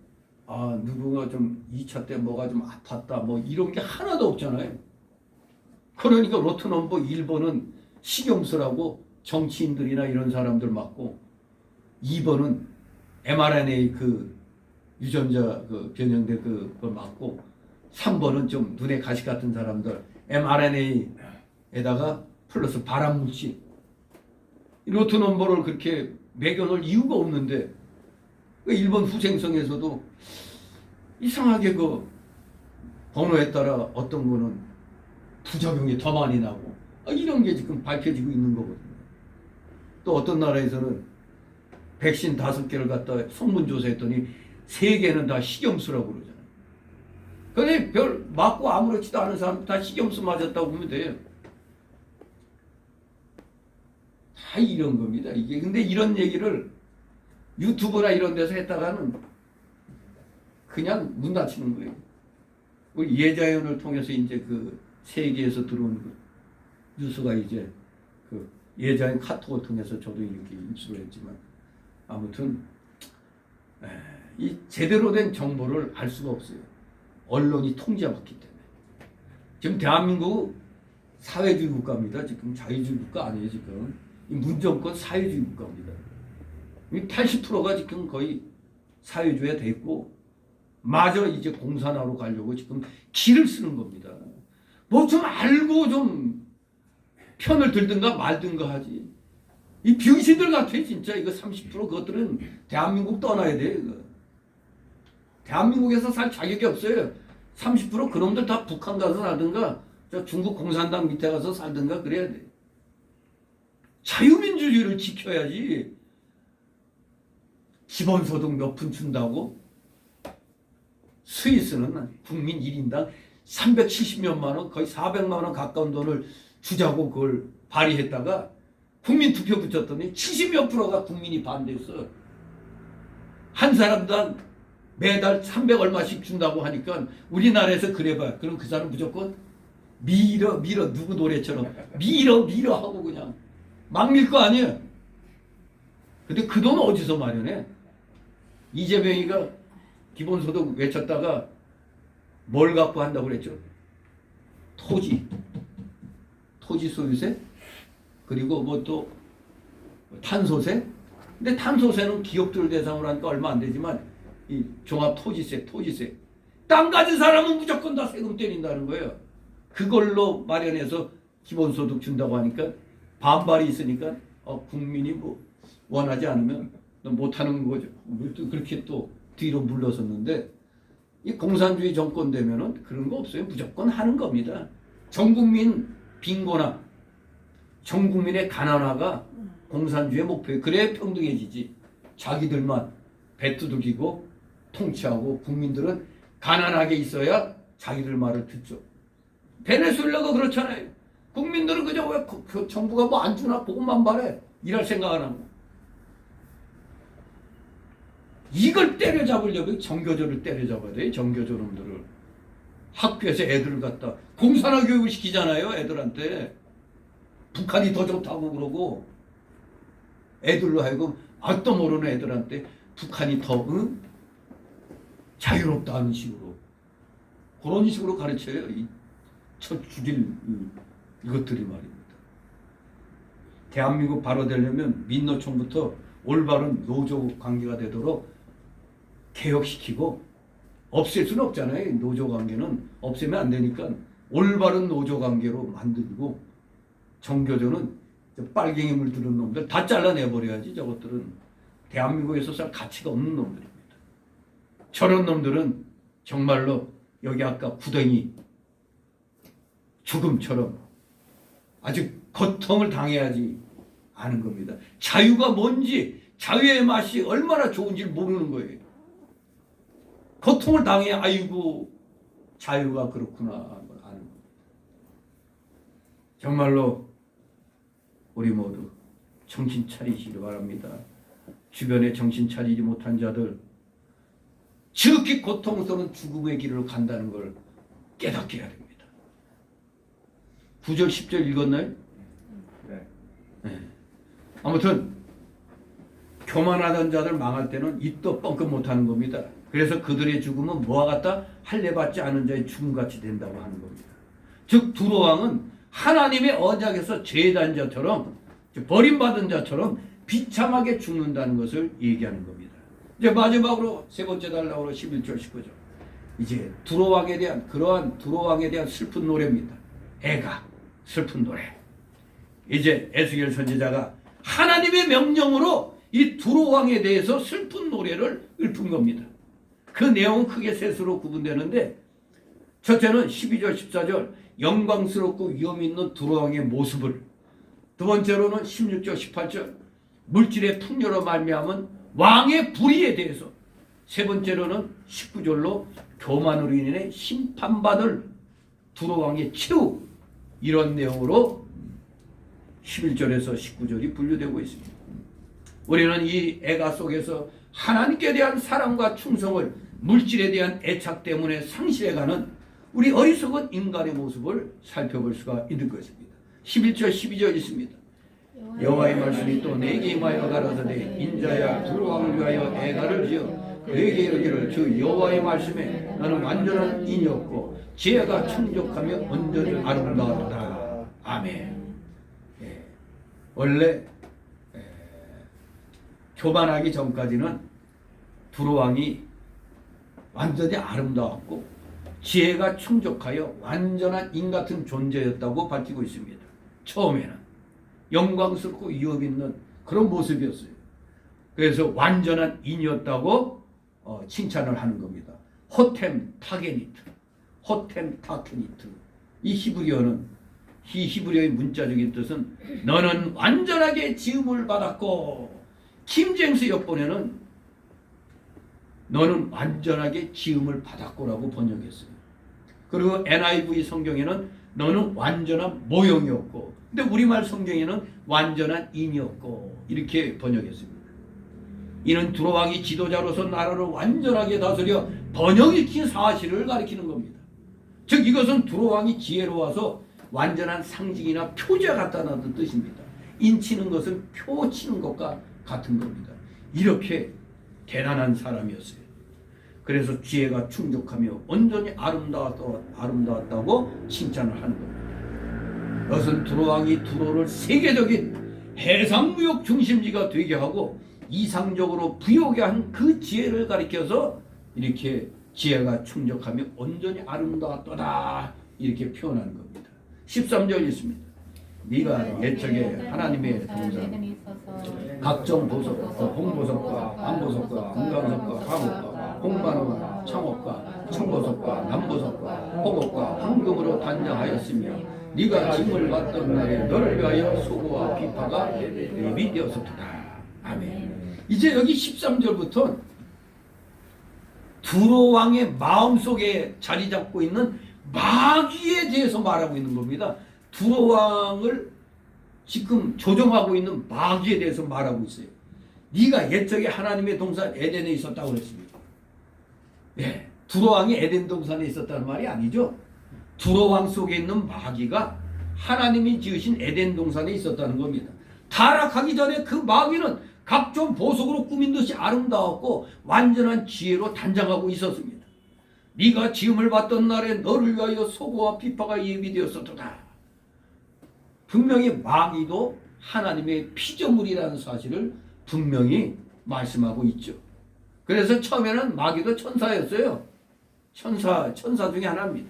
누구가 좀 2차 때 뭐가 좀 아팠다 뭐 이런 게 하나도 없잖아요. 그러니까 로트 넘버 1번은 식용수라고 정치인들이나 이런 사람들 맞고 2번은 mRNA 그 유전자 그 변형된 그걸 맞고 3번은 좀 눈에 가시 같은 사람들 mRNA에다가 플러스 발암물질 로트 넘버를 그렇게 매겨놓을 이유가 없는데 일본 후생성에서도 이상하게 그 번호에 따라 어떤 거는 부작용이 더 많이 나고 이런 게 지금 밝혀지고 있는 거거든요. 또 어떤 나라에서는 백신 5개를 갖다 성분조사했더니 3개는 다 식염수라고 그러잖아요. 근데 별 맞고 아무렇지도 않은 사람 다 식염수 맞았다고 보면 돼요. 다 이런 겁니다. 이게 근데 이런 얘기를 유튜브나 이런 데서 했다가는 그냥 문 닫히는 거예요. 우리 예자연을 통해서 이제 그 세계에서 들어온 그 뉴스가 이제 그 예자연 카톡을 통해서 저도 이렇게 입수를 했지만 아무튼 이 제대로 된 정보를 알 수가 없어요. 언론이 통제받기 때문에. 지금 대한민국 사회주의 국가입니다. 지금 자유주의 국가 아니에요. 지금 이 문정권 사회주의 국가입니다. 80%가 지금 거의 사회주의가 됐고 마저 이제 공산화로 가려고 지금 길을 쓰는 겁니다. 뭐 좀 알고 좀 편을 들든가 말든가 하지. 이 병신들 같아 진짜. 이거 30% 그것들은 대한민국 떠나야 돼. 이거. 대한민국에서 살 자격이 없어요. 30% 그놈들 다 북한 가서 살든가 저 중국 공산당 밑에 가서 살든가 그래야 돼. 자유민주주의를 지켜야지. 기본소득 몇 푼 준다고? 스위스는 국민 1인당 370몇만 원, 거의 400만 원 가까운 돈을 주자고 그걸 발의했다가 국민 투표 붙였더니 70몇 프로가 국민이 반대했어. 한 사람당 매달 300 얼마씩 준다고 하니까 우리나라에서 그래봐. 그럼 그 사람 무조건 밀어 누구 노래처럼 밀어 하고 그냥 막 밀 거 아니에요. 근데 그 돈 어디서 마련해? 이재명이가 기본소득 외쳤다가 뭘 갖고 한다고 그랬죠? 토지 소유세, 그리고 뭐 또 탄소세. 근데 탄소세는 기업들 대상으로 하니까 얼마 안 되지만 이 종합토지세 땅 가진 사람은 무조건 다 세금 때린다는 거예요. 그걸로 마련해서 기본소득 준다고 하니까 반발이 있으니까 국민이 뭐 원하지 않으면 못하는 거죠. 또 그렇게 또 뒤로 물러섰는데 이 공산주의 정권 되면은 그런 거 없어요. 무조건 하는 겁니다. 전 국민 빈곤화, 전 국민의 가난화가 공산주의 목표예요. 그래야 평등해지지. 자기들만 배 두들기고 통치하고 국민들은 가난하게 있어야 자기들 말을 듣죠. 베네수엘라가 그렇잖아요. 국민들은 그저 왜 정부가 뭐 안 주나 보고만 말해. 일할 생각 안 하고. 이걸 때려잡으려면 정교조를 때려잡아야 돼요. 정교조 놈들을. 학교에서 애들을 갖다 공산화 교육을 시키잖아요. 애들한테. 북한이 더 좋다고 그러고 애들로 하여금 아또 모르는 애들한테 북한이 더 자유롭다 하는 식으로 그런 식으로 가르쳐요. 첫 죽일 이것들이 말입니다. 대한민국 바로 되려면 민노총부터 올바른 노조 관계가 되도록 개혁시키고 없앨 수는 없잖아요. 노조 관계는 없애면 안 되니까 올바른 노조 관계로 만들고 정교조는 빨갱이 물들은 놈들 다 잘라내버려야지. 저것들은 대한민국에서 살 가치가 없는 놈들입니다. 저런 놈들은 정말로 여기 아까 구덩이 죽음처럼 아주 고통을 당해야지 아는 겁니다. 자유가 뭔지, 자유의 맛이 얼마나 좋은지 모르는 거예요. 고통을 당해야 아이고 자유가 그렇구나 아는 겁니다. 정말로 우리 모두 정신 차리시기 바랍니다. 주변에 정신 차리지 못한 자들 지극히 고통스러운 죽음의 길을 간다는 걸 깨닫게 해야 됩니다. 9절 10절 읽었나요? 네. 아무튼 교만하던 자들 망할 때는 입도 뻥끗 못하는 겁니다. 그래서 그들의 죽음은 뭐와 같다? 할례받지 않은 자의 죽음같이 된다고 하는 겁니다. 즉 두로왕은 하나님의 언약에서 제단 자처럼 버림받은 자처럼 비참하게 죽는다는 것을 얘기하는 겁니다. 이제 마지막으로 세 번째 달라고 11절 19절 이제 두로왕에 대한 그러한 두로왕에 대한 슬픈 노래입니다. 애가 슬픈 노래. 이제 에스겔 선지자가 하나님의 명령으로 이 두로왕에 대해서 슬픈 노래를 읊은 겁니다. 그 내용은 크게 셋으로 구분되는데 첫째는 12절 14절 영광스럽고 위험 있는 두로왕의 모습을, 두 번째로는 16절 18절 물질의 풍요로 말미암은 왕의 불의에 대해서, 세 번째로는 19절로 교만으로 인해 심판받을 두로왕의 최후, 이런 내용으로 11절에서 19절이 분류되고 있습니다. 우리는 이 애가 속에서 하나님께 대한 사랑과 충성을 물질에 대한 애착 때문에 상실해가는 우리 어리석은 인간의 모습을 살펴볼 수가 있는 것입니다. 11절 12절 있습니다. 여호와의 말씀이 또 내게 임하여 가라사대 인자야 두로왕을 위하여 애가를 지어 내게 이르기를 주 여호와의 말씀에 나는 완전한 인이었고 지혜가 충족하며 온전히 아름다웠다. 아멘. 원래 교만하기 전까지는 두로왕이 완전히 아름다웠고 지혜가 충족하여 완전한 인 같은 존재였다고 밝히고 있습니다. 처음에는 영광스럽고 위험 있는 그런 모습이었어요. 그래서 완전한 인이었다고 칭찬을 하는 겁니다. 호템 타게니트, 호템 타케니트. 이 히브리어의 문자적인 뜻은 너는 완전하게 지음을 받았고, 킹제임스 역본에는 너는 완전하게 지음을 받았고라고 번역했어요. 그리고 NIV 성경에는 너는 완전한 모형이었고, 근데 우리말 성경에는 완전한 인이었고 이렇게 번역했습니다. 이는 두로왕이 지도자로서 나라를 완전하게 다스려 번영일으킨 사실을 가리키는 겁니다. 즉 이것은 두로왕이 지혜로워서 완전한 상징이나 표지와 같다는 뜻입니다. 인치는 것은 표 치는 것과 같은 겁니다. 이렇게 대단한 사람이었어요. 그래서 지혜가 충족하며 온전히 아름다웠다고 칭찬을 하는 겁니다. 이것은 두로왕이 두로를 세계적인 해상무역 중심지가 되게 하고 이상적으로 부여하게 한 그 지혜를 가리켜서 이렇게 지혜가 충족하며 온전히 아름다웠다 이렇게 표현하는 겁니다. 13절 있습니다. 네가 옛적에 하나님의 동산 각종 보석, 홍보석과 암보석과 금강석과 화목과 홍만호와 창옥과 청보석과 남보석과 호곡과 황금으로 단장하였으며 네가 짐을 받던 날에 너를 위하여 소고와 비파가 랩이 되었었다. 아멘. 이제 여기 13절부터 두로왕의 마음속에 자리 잡고 있는 마귀에 대해서 말하고 있는 겁니다. 두로왕을 지금 조종하고 있는 마귀에 대해서 말하고 있어요. 네가 옛적에 하나님의 동산 에덴에 있었다고 그랬습니다. 예, 두로왕이 에덴 동산에 있었다는 말이 아니죠. 두로왕 속에 있는 마귀가 하나님이 지으신 에덴 동산에 있었다는 겁니다. 타락하기 전에 그 마귀는 각종 보석으로 꾸민 듯이 아름다웠고 완전한 지혜로 단장하고 있었습니다. 네가 지음을 받던 날에 너를 위하여 소고와 비파가 예비되었었도다. 분명히 마귀도 하나님의 피조물이라는 사실을 분명히 말씀하고 있죠. 그래서 처음에는 마귀도 천사였어요. 천사 중에 하나입니다.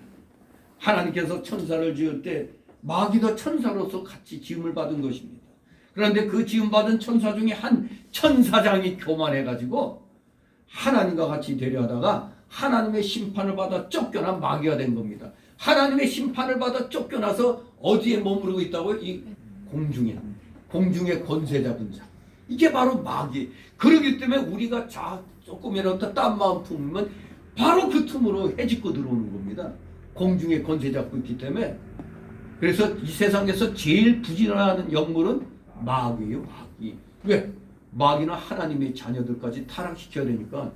하나님께서 천사를 지을 때 마귀도 천사로서 같이 지음을 받은 것입니다. 그런데 그 지음받은 천사 중에 한 천사장이 교만해가지고 하나님과 같이 대려하다가 하나님의 심판을 받아 쫓겨난 마귀가 된 겁니다. 하나님의 심판을 받아 쫓겨나서 어디에 머무르고 있다고요? 이 공중의 권세 잡은 자. 이게 바로 마귀. 그러기 때문에 우리가 조금이라도 딴 마음 품으면 바로 그 틈으로 해집고 들어오는 겁니다. 공중의 권세 잡고 있기 때문에. 그래서 이 세상에서 제일 부지런한 영물은 마귀예요. 마귀. 왜? 마귀는 하나님의 자녀들까지 타락시켜야 되니까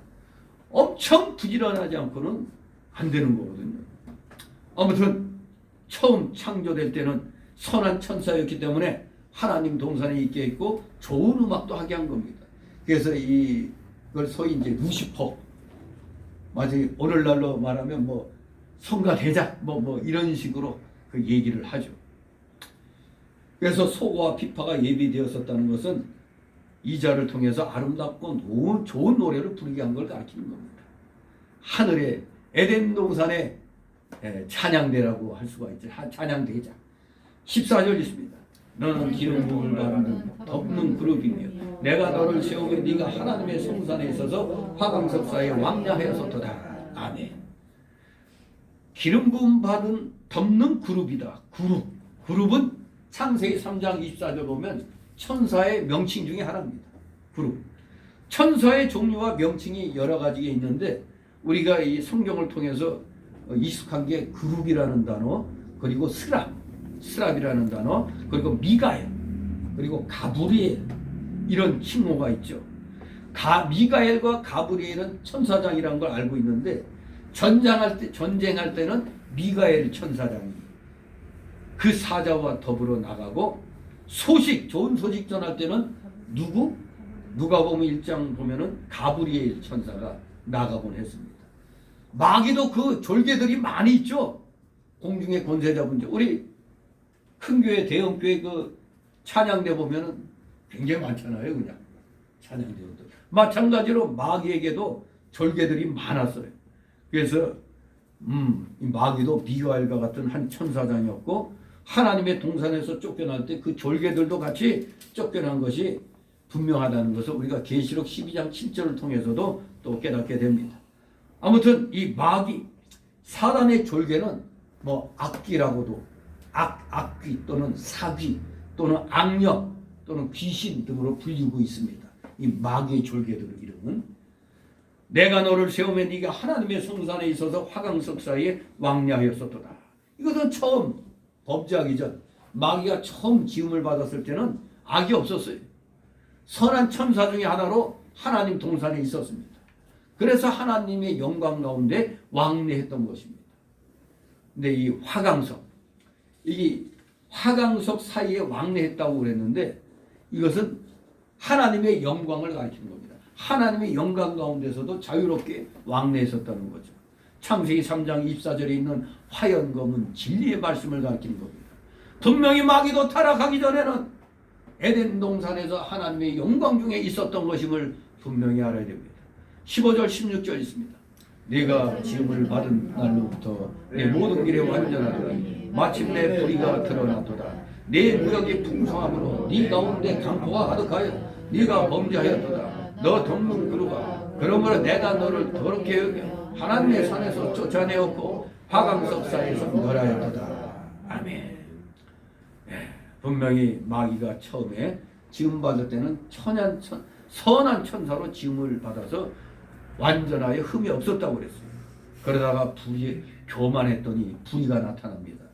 엄청 부지런하지 않고는 안 되는 거거든요. 아무튼 처음 창조될 때는 선한 천사였기 때문에 하나님 동산에 있게 있고 좋은 음악도 하게 한 겁니다. 그래서 이걸 소위 이제 루시퍼, 마치 오늘날로 말하면 뭐 성가 대작 뭐 이런 식으로 그 얘기를 하죠. 그래서 소고와 비파가 예비되었었다는 것은 이 자를 통해서 아름답고 좋은 노래를 부르게 한 걸 가르치는 겁니다. 하늘의 에덴 동산의 찬양대라고 할 수가 있죠. 찬양대자. 14절 있습니다. 너는 기름 부음을 받는 덮는 그룹이며 내가 너를 세우며 네가 하나님의 성산에 있어서 화강석사에 왕냐하였었도다. 아멘. 기름 부음 받은 덮는 그룹이다. 그룹은 창세기 3장 24절 보면 천사의 명칭 중에 하나입니다. 그룹. 천사의 종류와 명칭이 여러 가지가 있는데 우리가 이 성경을 통해서 익숙한 게 그룹이라는 단어, 그리고 스랍이라는 단어, 그리고 미가엘, 그리고 가브리엘 이런 칭호가 있죠. 미가엘과 가브리엘은 천사장이라는 걸 알고 있는데 전쟁할 때는 미가엘 천사장이 그 사자와 더불어 나가고 좋은 소식 전할 때는 누가복음 1장 보면은 가브리엘 천사가 나가곤 했습니다. 마귀도 그 졸개들이 많이 있죠. 공중의 권세 잡은 자. 우리 큰 교회, 대형 교회 그 찬양대 보면은 굉장히 많잖아요, 그냥. 찬양대원들. 마찬가지로 마귀에게도 졸개들이 많았어요. 그래서 이 마귀도 미가엘과 같은 한 천사장이었고 하나님의 동산에서 쫓겨날 때 그 졸개들도 같이 쫓겨난 것이 분명하다는 것을 우리가 계시록 12장 7절을 통해서도 또 깨닫게 됩니다. 아무튼 이 마귀, 사단의 졸개는 뭐 악귀라고도 악귀 또는 사귀 또는 악령 또는 귀신 등으로 불리고 있습니다. 이 마귀의 졸개들의 이름은 내가 너를 세우면 네가 하나님의 성산에 있어서 화강석 사이에 왕냐하였었도다. 이것은 처음 범죄하기 전 마귀가 처음 지음을 받았을 때는 악이 없었어요. 선한 천사 중에 하나로 하나님 동산에 있었습니다. 그래서 하나님의 영광 가운데 왕래했던 것입니다. 근데 이 화강석 사이에 왕래했다고 그랬는데 이것은 하나님의 영광을 가리키는 겁니다. 하나님의 영광 가운데서도 자유롭게 왕래했었다는 거죠. 창세기 3장 24절에 있는 화연검은 진리의 말씀을 가리키는 겁니다. 분명히 마귀도 타락하기 전에는 에덴 동산에서 하나님의 영광 중에 있었던 것임을 분명히 알아야 됩니다. 15절 16절 있습니다. 네가 지음을 받은 날로부터 내 모든 길에 완전하더니 마침내 불의가 드러났도다. 내 무역의 풍성함으로 네 가운데 강포가 가득하여 네가 범죄하였도다. 너 덮는 그루가 그러므로 내가 너를 더럽게 여겨 하나님의 산에서 쫓아내었고 화강석 사이에서 멸하였도다. 아멘. 분명히 마귀가 처음에 지음 받을 때는 선한 천사로 지음을 받아서 완전하여 흠이 없었다고 그랬어요. 그러다가 교만했더니 불의가 나타납니다.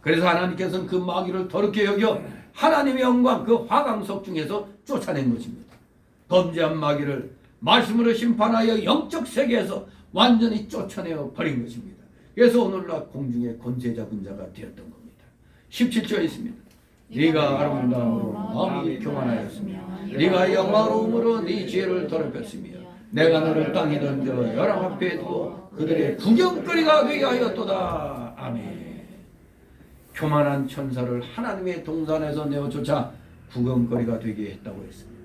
그래서 하나님께서는 그 마귀를 더럽게 여겨 하나님의 영광 그 화강석 중에서 쫓아낸 것입니다. 범죄한 마귀를 말씀으로 심판하여 영적 세계에서 완전히 쫓아내어 버린 것입니다. 그래서 오늘날 공중의 권세 잡은 자가 되었던 겁니다. 17절에 있습니다. 네가 아름다움으로 마음이 교만하였으며 네가 영화로움으로 네 지혜를 더럽혔으며 내가 너를 땅에 던져 열왕 앞에 두어 그들의 구경거리가 되게 하였도다. 아멘. 교만한 천사를 하나님의 동산에서 내어쫓아 구경거리가 되게 했다고 했습니다.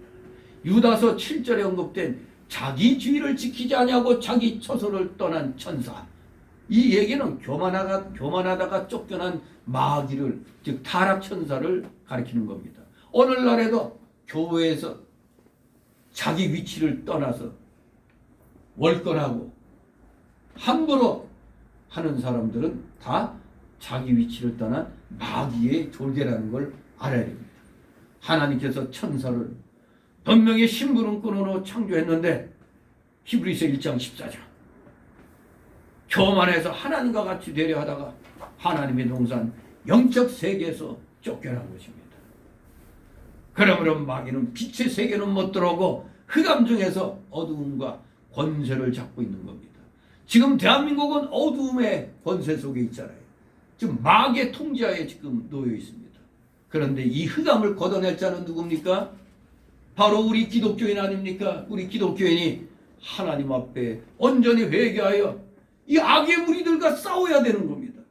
유다서 7절에 언급된 자기 주의를 지키지 아니하고 자기 처소를 떠난 천사, 이 얘기는 교만하다가 쫓겨난 마귀를, 즉 타락 천사를 가리키는 겁니다. 오늘날에도 교회에서 자기 위치를 떠나서 월권하고 함부로 하는 사람들은 다 자기 위치를 떠난 마귀의 졸개라는 걸 알아야 됩니다. 하나님께서 천사를 분명히 심부름꾼으로 창조했는데 히브리서 1장 14절 교만해서 하나님과 같이 되려 하다가 하나님의 동산 영적 세계에서 쫓겨난 것입니다. 그러므로 마귀는 빛의 세계는 못 들어오고 흑암 중에서 어두움과 권세를 잡고 있는 겁니다. 지금 대한민국은 어두움의 권세 속에 있잖아요. 지금 마귀의 통제하에 지금 놓여 있습니다. 그런데 이 흑암을 걷어낼 자는 누굽니까? 바로 우리 기독교인 아닙니까? 우리 기독교인이 하나님 앞에 온전히 회개하여 이 악의 무리들과 싸워야 되는 겁니다.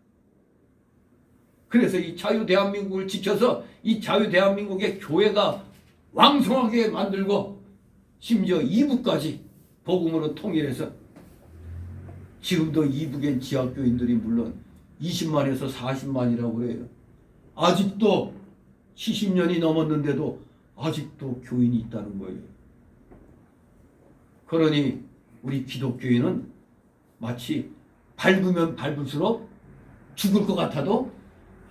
그래서 이 자유 대한민국을 지켜서 이 자유 대한민국의 교회가 왕성하게 만들고 심지어 이북까지 복음으로 통일해서 지금도 이북의 지하교인들이 물론 20만에서 40만이라고 그래요. 아직도 70년이 넘었는데도 아직도 교인이 있다는 거예요. 그러니 우리 기독교인은 마치 밟으면 밟을수록 죽을 것 같아도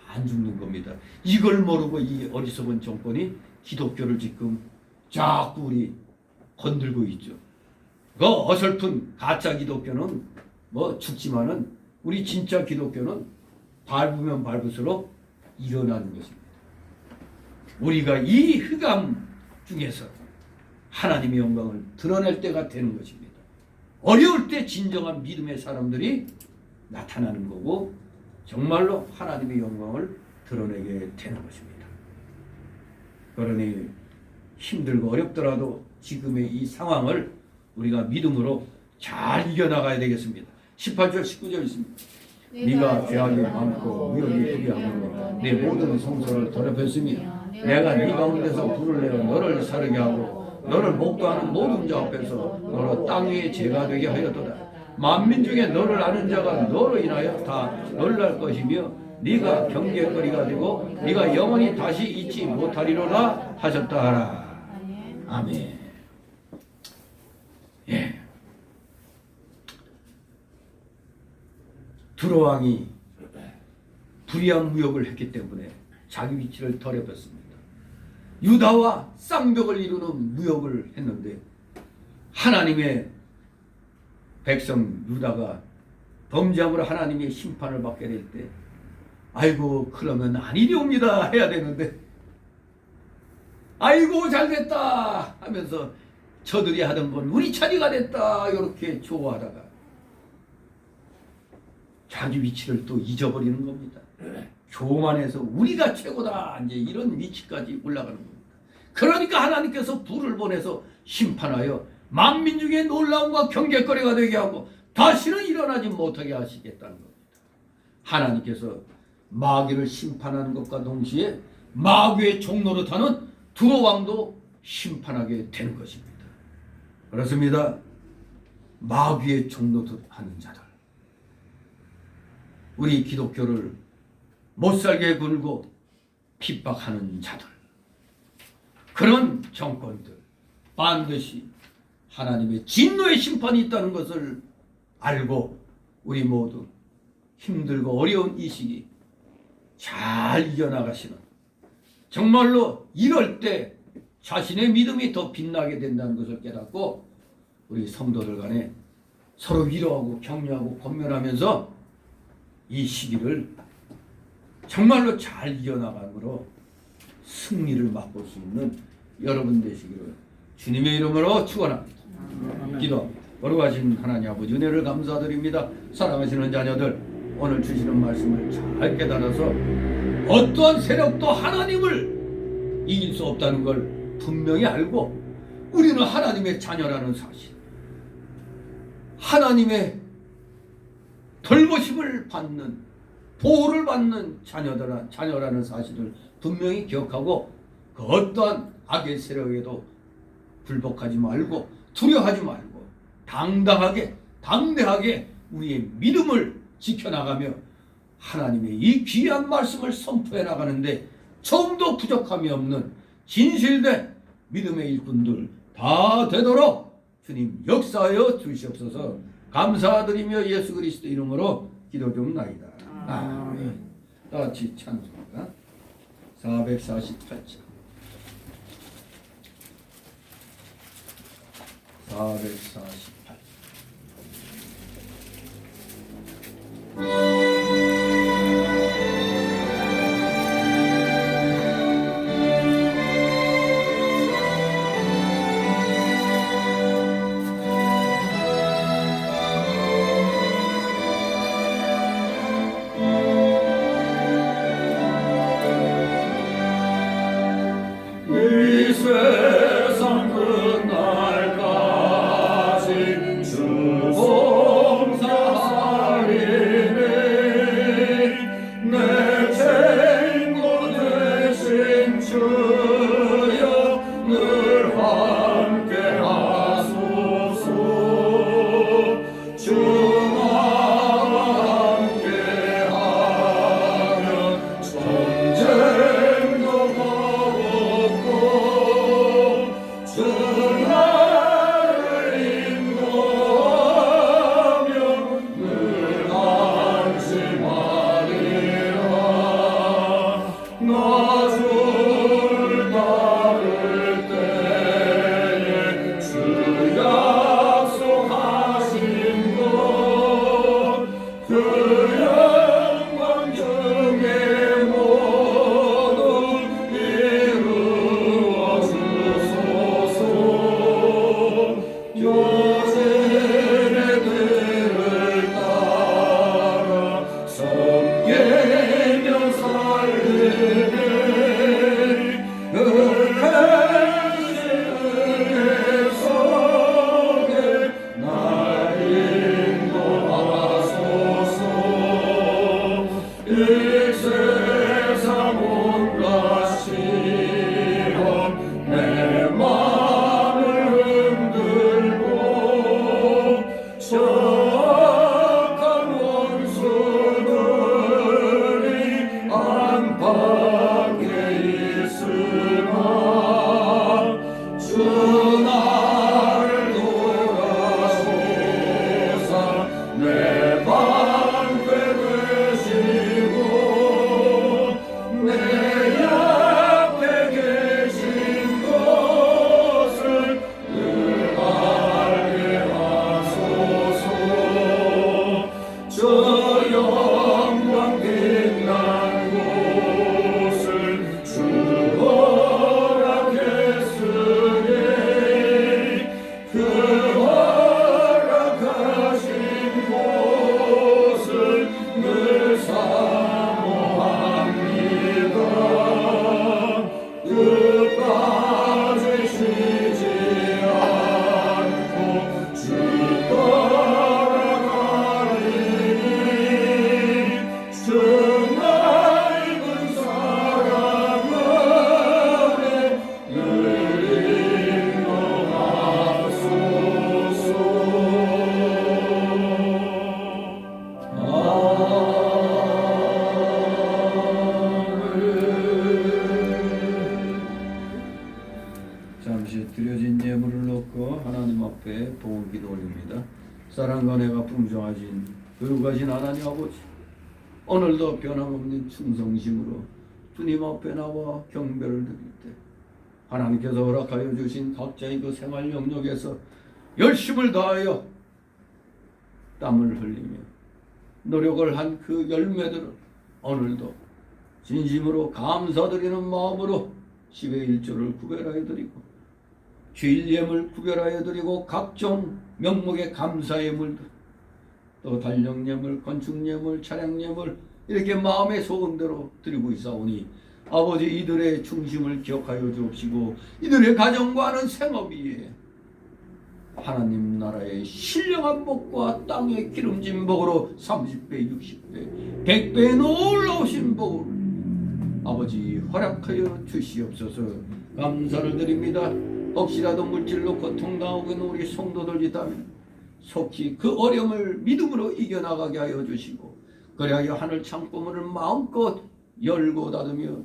안 죽는 겁니다. 이걸 모르고 이 어리석은 정권이 기독교를 지금 자꾸 우리 건들고 있죠. 그 어설픈 가짜 기독교는 뭐 죽지만은 우리 진짜 기독교는 밟으면 밟을수록 일어나는 것입니다. 우리가 이 흑암 중에서 하나님의 영광을 드러낼 때가 되는 것입니다. 어려울 때 진정한 믿음의 사람들이 나타나는 거고 정말로 하나님의 영광을 드러내게 되는 것입니다. 그러니 힘들고 어렵더라도 지금의 이 상황을 우리가 믿음으로 잘 이겨나가야 되겠습니다. 18절 19절 있습니다. 네가 죄악이 많고 무역이 불의하므로 내 모든 성소를 더럽혔으며 내가 네 가운데서 불을 내어 너를 사르게 하고 너를 목도하는 모든 자 앞에서 너로 땅 위에 죄가 되게 하였도다. 만민 중에 너를 아는 자가 너로 인하여 다 놀랄 것이며 네가 경계거리가 되고 네가 영원히 다시 잊지 못하리로라 하셨다 하라. 아멘. 예. 두로왕이 불의한 무역을 했기 때문에 자기 위치를 더럽혔습니다. 유다와 쌍벽을 이루는 무역을 했는데 하나님의 백성 유다가 범죄함으로 하나님의 심판을 받게 될 때 아이고 그러면 아니리옵니다 해야 되는데 아이고 잘됐다 하면서 저들이 하던 건 우리 차례가 됐다 이렇게 좋아하다가 자기 위치를 또 잊어버리는 겁니다. 교만해서 우리가 최고다 이제 이런 위치까지 올라가는 겁니다. 그러니까 하나님께서 불을 보내서 심판하여 만민 중에 놀라움과 경계거리가 되게 하고 다시는 일어나지 못하게 하시겠다는 겁니다. 하나님께서 마귀를 심판하는 것과 동시에 마귀의 종노릇하는 두로왕도 심판하게 되는 것입니다. 그렇습니다. 마귀의 종노릇하는 자들, 우리 기독교를 못살게 굴고 핍박하는 자들, 그런 정권들 반드시 하나님의 진노의 심판이 있다는 것을 알고 우리 모두 힘들고 어려운 이 시기 잘 이겨나가시는, 정말로 이럴 때 자신의 믿음이 더 빛나게 된다는 것을 깨닫고 우리 성도들 간에 서로 위로하고 격려하고 권면하면서 이 시기를 정말로 잘 이겨나감으로 승리를 맛볼 수 있는 여러분 되시기를 주님의 이름으로 축원합니다. 기도합니다. 거룩하신 하나님 아버지 은혜를 감사드립니다. 사랑하시는 자녀들 오늘 주시는 말씀을 잘 깨달아서 어떠한 세력도 하나님을 이길 수 없다는 걸 분명히 알고 우리는 하나님의 자녀라는 사실, 하나님의 돌보심을 받는, 보호를 받는 자녀라는 사실을 분명히 기억하고 그 어떠한 악의 세력에도 굴복하지 말고 두려워하지 말고 당대하게 우리의 믿음을 지켜나가며 하나님의 이 귀한 말씀을 선포해 나가는데 조금도 부족함이 없는 진실된 믿음의 일꾼들 다 되도록 주님 역사하여 주시옵소서. 감사드리며 예수 그리스도 이름으로 기도드립나이다. 아멘. 다 같이 찬송가 448장 448 이 세상 끝날까지 주 봉사하리니 내 친구 되신 주여 늘 함께 하소서. 주와 함께 하면 전쟁도 주 나를 인도하며 늘 안심하리라. 나 줄 따를 때에 주 약속하신 것 그 영광 중에 모두 이루어 주소서. 요새들을 따라 섬기며 살리니 은혜 속에 날 인도하소서. 이 세상 온갖 시험 내 맘을 흔들고 착한 원수들이 안팎에 있으나 주 나를 돌아보사 내 방패 되시고 내 옆에 계신 것을 늘 알게 하소서. 저 영광 빛난 곳을 주 허락했으니 그 허락하신 곳을 늘 사모합니다. 끝까지 쉬지 않고 주 따라가리니 주 넓은 사랑 안에 늘 인도하소서. 잠시 드려진 예물을 놓고 하나님 앞에 봉헌 기도 올립니다. 사랑과 내가 풍성하신 거룩하신 하나님 아버지, 오늘도 변함없는 충성심으로 주님 앞에 나와 경배를 드릴 때 하나님께서 허락하여 주신 각자의 그 생활 영역에서 열심을 다하여 땀을 흘리며 노력을 한 그 열매들을 오늘도 진심으로 감사드리는 마음으로 10의 1조를 구별하여 드리고 주일 예물 구별하여 드리고 각종 명목의 감사의 물들 또 달력 예물, 건축 예물, 차량 예물 이렇게 마음의 소원대로 드리고 있사오니 아버지 이들의 중심을 기억하여 주옵시고 이들의 가정과는 생업 위에 하나님 나라의 신령한 복과 땅의 기름진 복으로 30배, 60배, 100배의 놀라우신 복을 아버지 허락하여 주시옵소서. 감사를 드립니다. 혹시라도 물질로 고통당하고 있는 우리 성도들 있다면 속히 그 어려움을 믿음으로 이겨나가게 하여 주시고 그리하여 하늘 창고문을 마음껏 열고 닫으며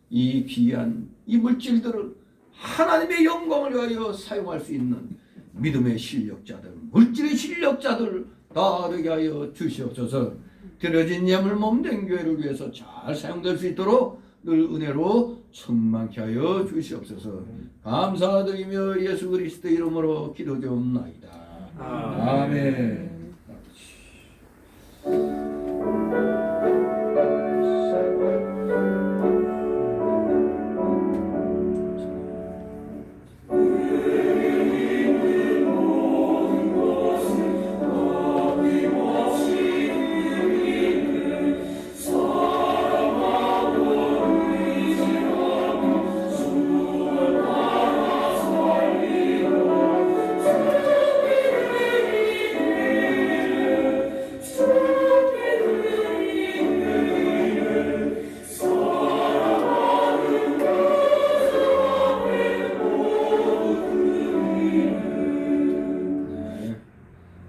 이 귀한 이 물질들을 하나님의 영광을 위하여 사용할 수 있는 믿음의 실력자들, 물질의 실력자들 다 되게 하여 주시옵소서. 드려진 예물 몸된 교회를 위해서 잘 사용될 수 있도록 늘 은혜로 충만케 하여 주시옵소서. 감사드리며 예수 그리스도 이름으로 기도드옵나이다. 아멘.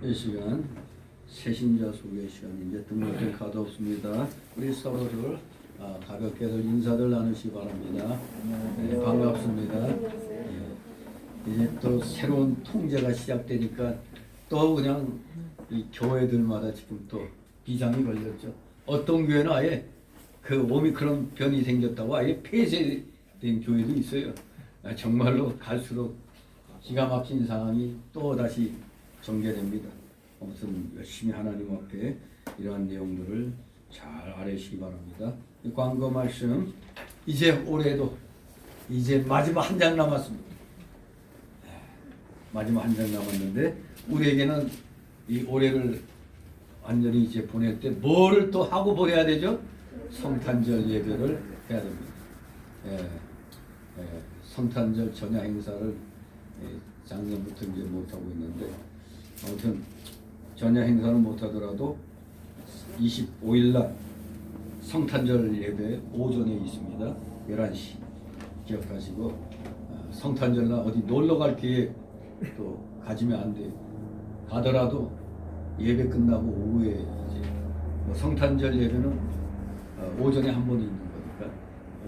이 시간 새신자 소개 시간인데 등록된 카드 없습니다. 우리 서로를 가볍게들 인사들 나누시 바랍니다. 네, 반갑습니다. 네, 이제 또 새로운 통제가 시작되니까 또 그냥 이 교회들마다 지금 또 비장이 걸렸죠. 어떤 교회는 아예 그 오미크론 변이 생겼다고 아예 폐쇄된 교회도 있어요. 정말로 갈수록 기가 막힌 상황이 또 다시 전개됩니다. 아무튼 열심히 하나님 앞에 이러한 내용들을 잘 아뢰시기 바랍니다. 광고 말씀 이제 올해도 이제 마지막 한 장 남았습니다. 마지막 한 장 남았는데 우리에게는 이 올해를 완전히 이제 보낼 때 뭐를 또 하고 보내야 되죠? 성탄절 예배를 해야 됩니다. 성탄절 전야 행사를 작년부터 이제 못하고 있는데 아무튼 전야 행사는 못하더라도 25일 날 성탄절 예배 오전에 있습니다. 11시 기억하시고 성탄절 날 어디 놀러 갈 기회 또 가지면 안 돼요. 가더라도 예배 끝나고 오후에 이제 뭐 성탄절 예배는 오전에 한 번 있는 거니까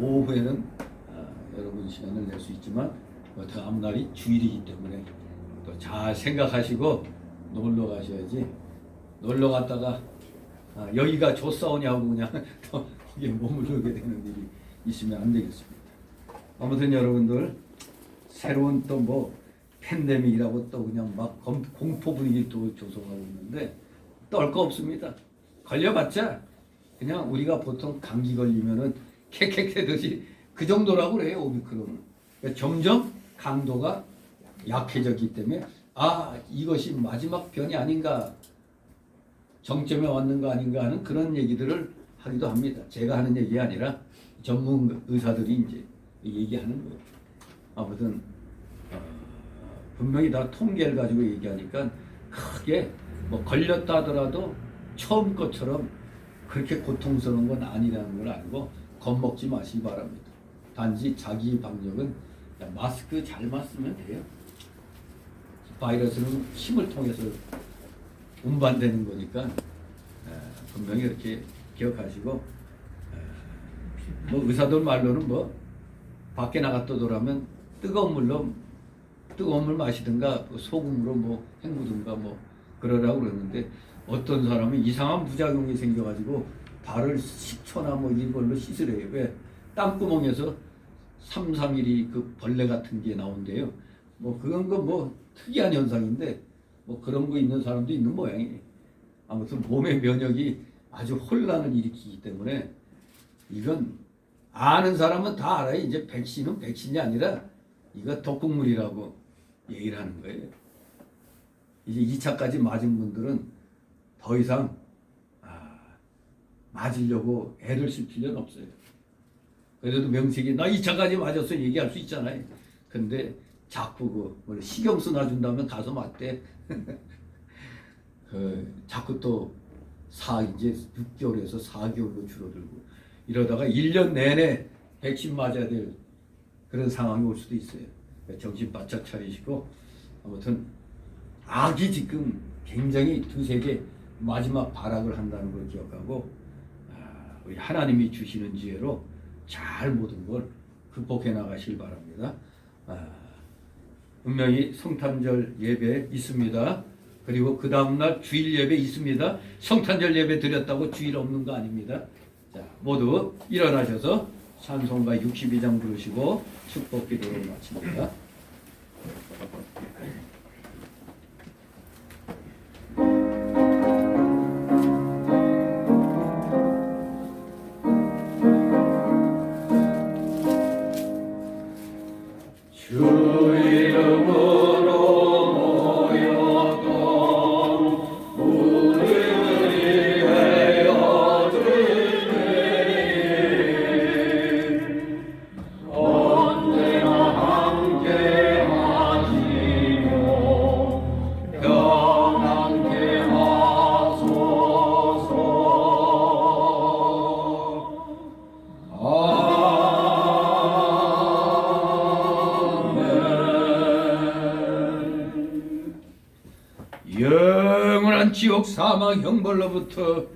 오후에는 여러분 시간을 낼 수 있지만 다음 날이 주일이기 때문에 또 잘 생각하시고 놀러 가셔야지. 놀러 갔다가 여기가 좋사오냐고 그냥 또 거기에 머무르게 되는 일이 있으면 안 되겠습니다. 아무튼 여러분들 새로운 또 뭐 팬데믹이라고 또 그냥 막 공포 분위기 또 조성하고 있는데 떨 거 없습니다. 걸려봤자 그냥 우리가 보통 감기 걸리면은 캑캑대듯이 그 정도라고 그래요. 오미크론은. 그러니까 점점 강도가 약해졌기 때문에 이것이 마지막 변이 아닌가, 정점에 왔는 거 아닌가 하는 그런 얘기들을 하기도 합니다. 제가 하는 얘기 아니라 전문 의사들이 이제 얘기하는 거예요. 아무튼 분명히 다 통계를 가지고 얘기하니까 크게 뭐 걸렸다 하더라도 처음 것처럼 그렇게 고통스러운 건 아니라는 걸 알고 겁먹지 마시기 바랍니다. 단지 자기 방역은 마스크 잘만 쓰면 돼요. 바이러스는 침을 통해서 운반되는 거니까 분명히 이렇게 기억하시고 뭐 의사들 말로는 뭐 밖에 나갔다더라면 뜨거운 물 마시든가 소금으로 뭐 헹구든가 뭐 그러라고 그러는데 어떤 사람은 이상한 부작용이 생겨가지고 발을 10초나 뭐 이걸로 씻으래요. 왜? 땀구멍에서 3-3일이 그 벌레 같은 게 나온대요. 뭐 그건 뭐 특이한 현상인데 뭐 그런 거 있는 사람도 있는 모양이에요. 아무튼 몸의 면역이 아주 혼란을 일으키기 때문에 이건 아는 사람은 다 알아요. 이제 백신은 백신이 아니라 이거 독극물이라고 얘기를 하는 거예요. 이제 2차까지 맞은 분들은 더 이상 맞으려고 애를 쓸 필요는 없어요. 그래도 명색이 나 2차까지 맞았어 얘기할 수 있잖아요. 근데 자꾸 그 식염수 놔준다면 가서 맞대. 자꾸 또 이제 6개월에서 4개월로 줄어들고 이러다가 1년 내내 백신 맞아야 될 그런 상황이 올 수도 있어요. 정신 바짝 차리시고 아무튼 악이 지금 굉장히 두세계 마지막 발악을 한다는 걸 기억하고 우리 하나님이 주시는 지혜로 잘 모든 걸 극복해 나가실 바랍니다. 분명히 성탄절 예배 있습니다. 그리고 그 다음날 주일 예배 있습니다. 성탄절 예배 드렸다고 주일 없는 거 아닙니다. 자, 모두 일어나셔서 찬송가 62장 부르시고 축복 기도를 마칩니다. 주 이름으로 모였던 우리들이 되어줄 때에 언제나 함께 하시며 평안케 하소서. 영원한 지옥 사망 형벌로부터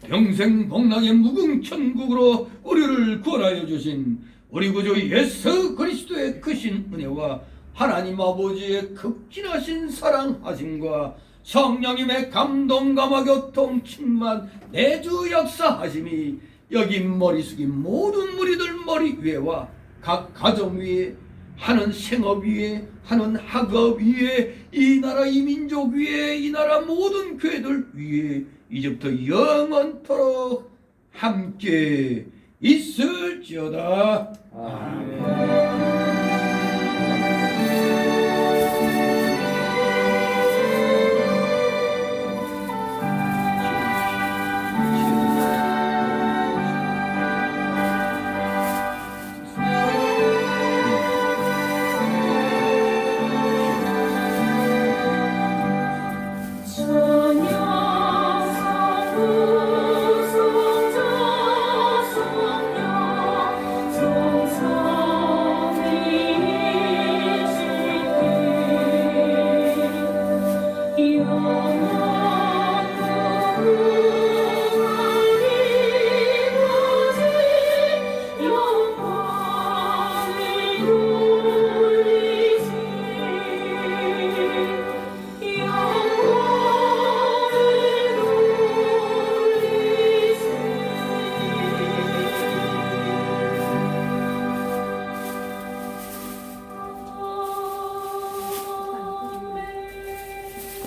평생 복락의 무궁천국으로 우리를 구원하여 주신 우리 구주 예수 그리스도의 크신 은혜와 하나님 아버지의 극진하신 사랑하심과 성령님의 감동 감화 교통 충만 내주 역사하심이 여기 머리 숙인 모든 무리들 머리 위에와 각 가정 위에 하는 생업 위에 하는 학업 위에 이 나라 이 민족 위에 이 나라 모든 교회들 위에 이제부터 영원토록 함께 있을지어다. 아멘.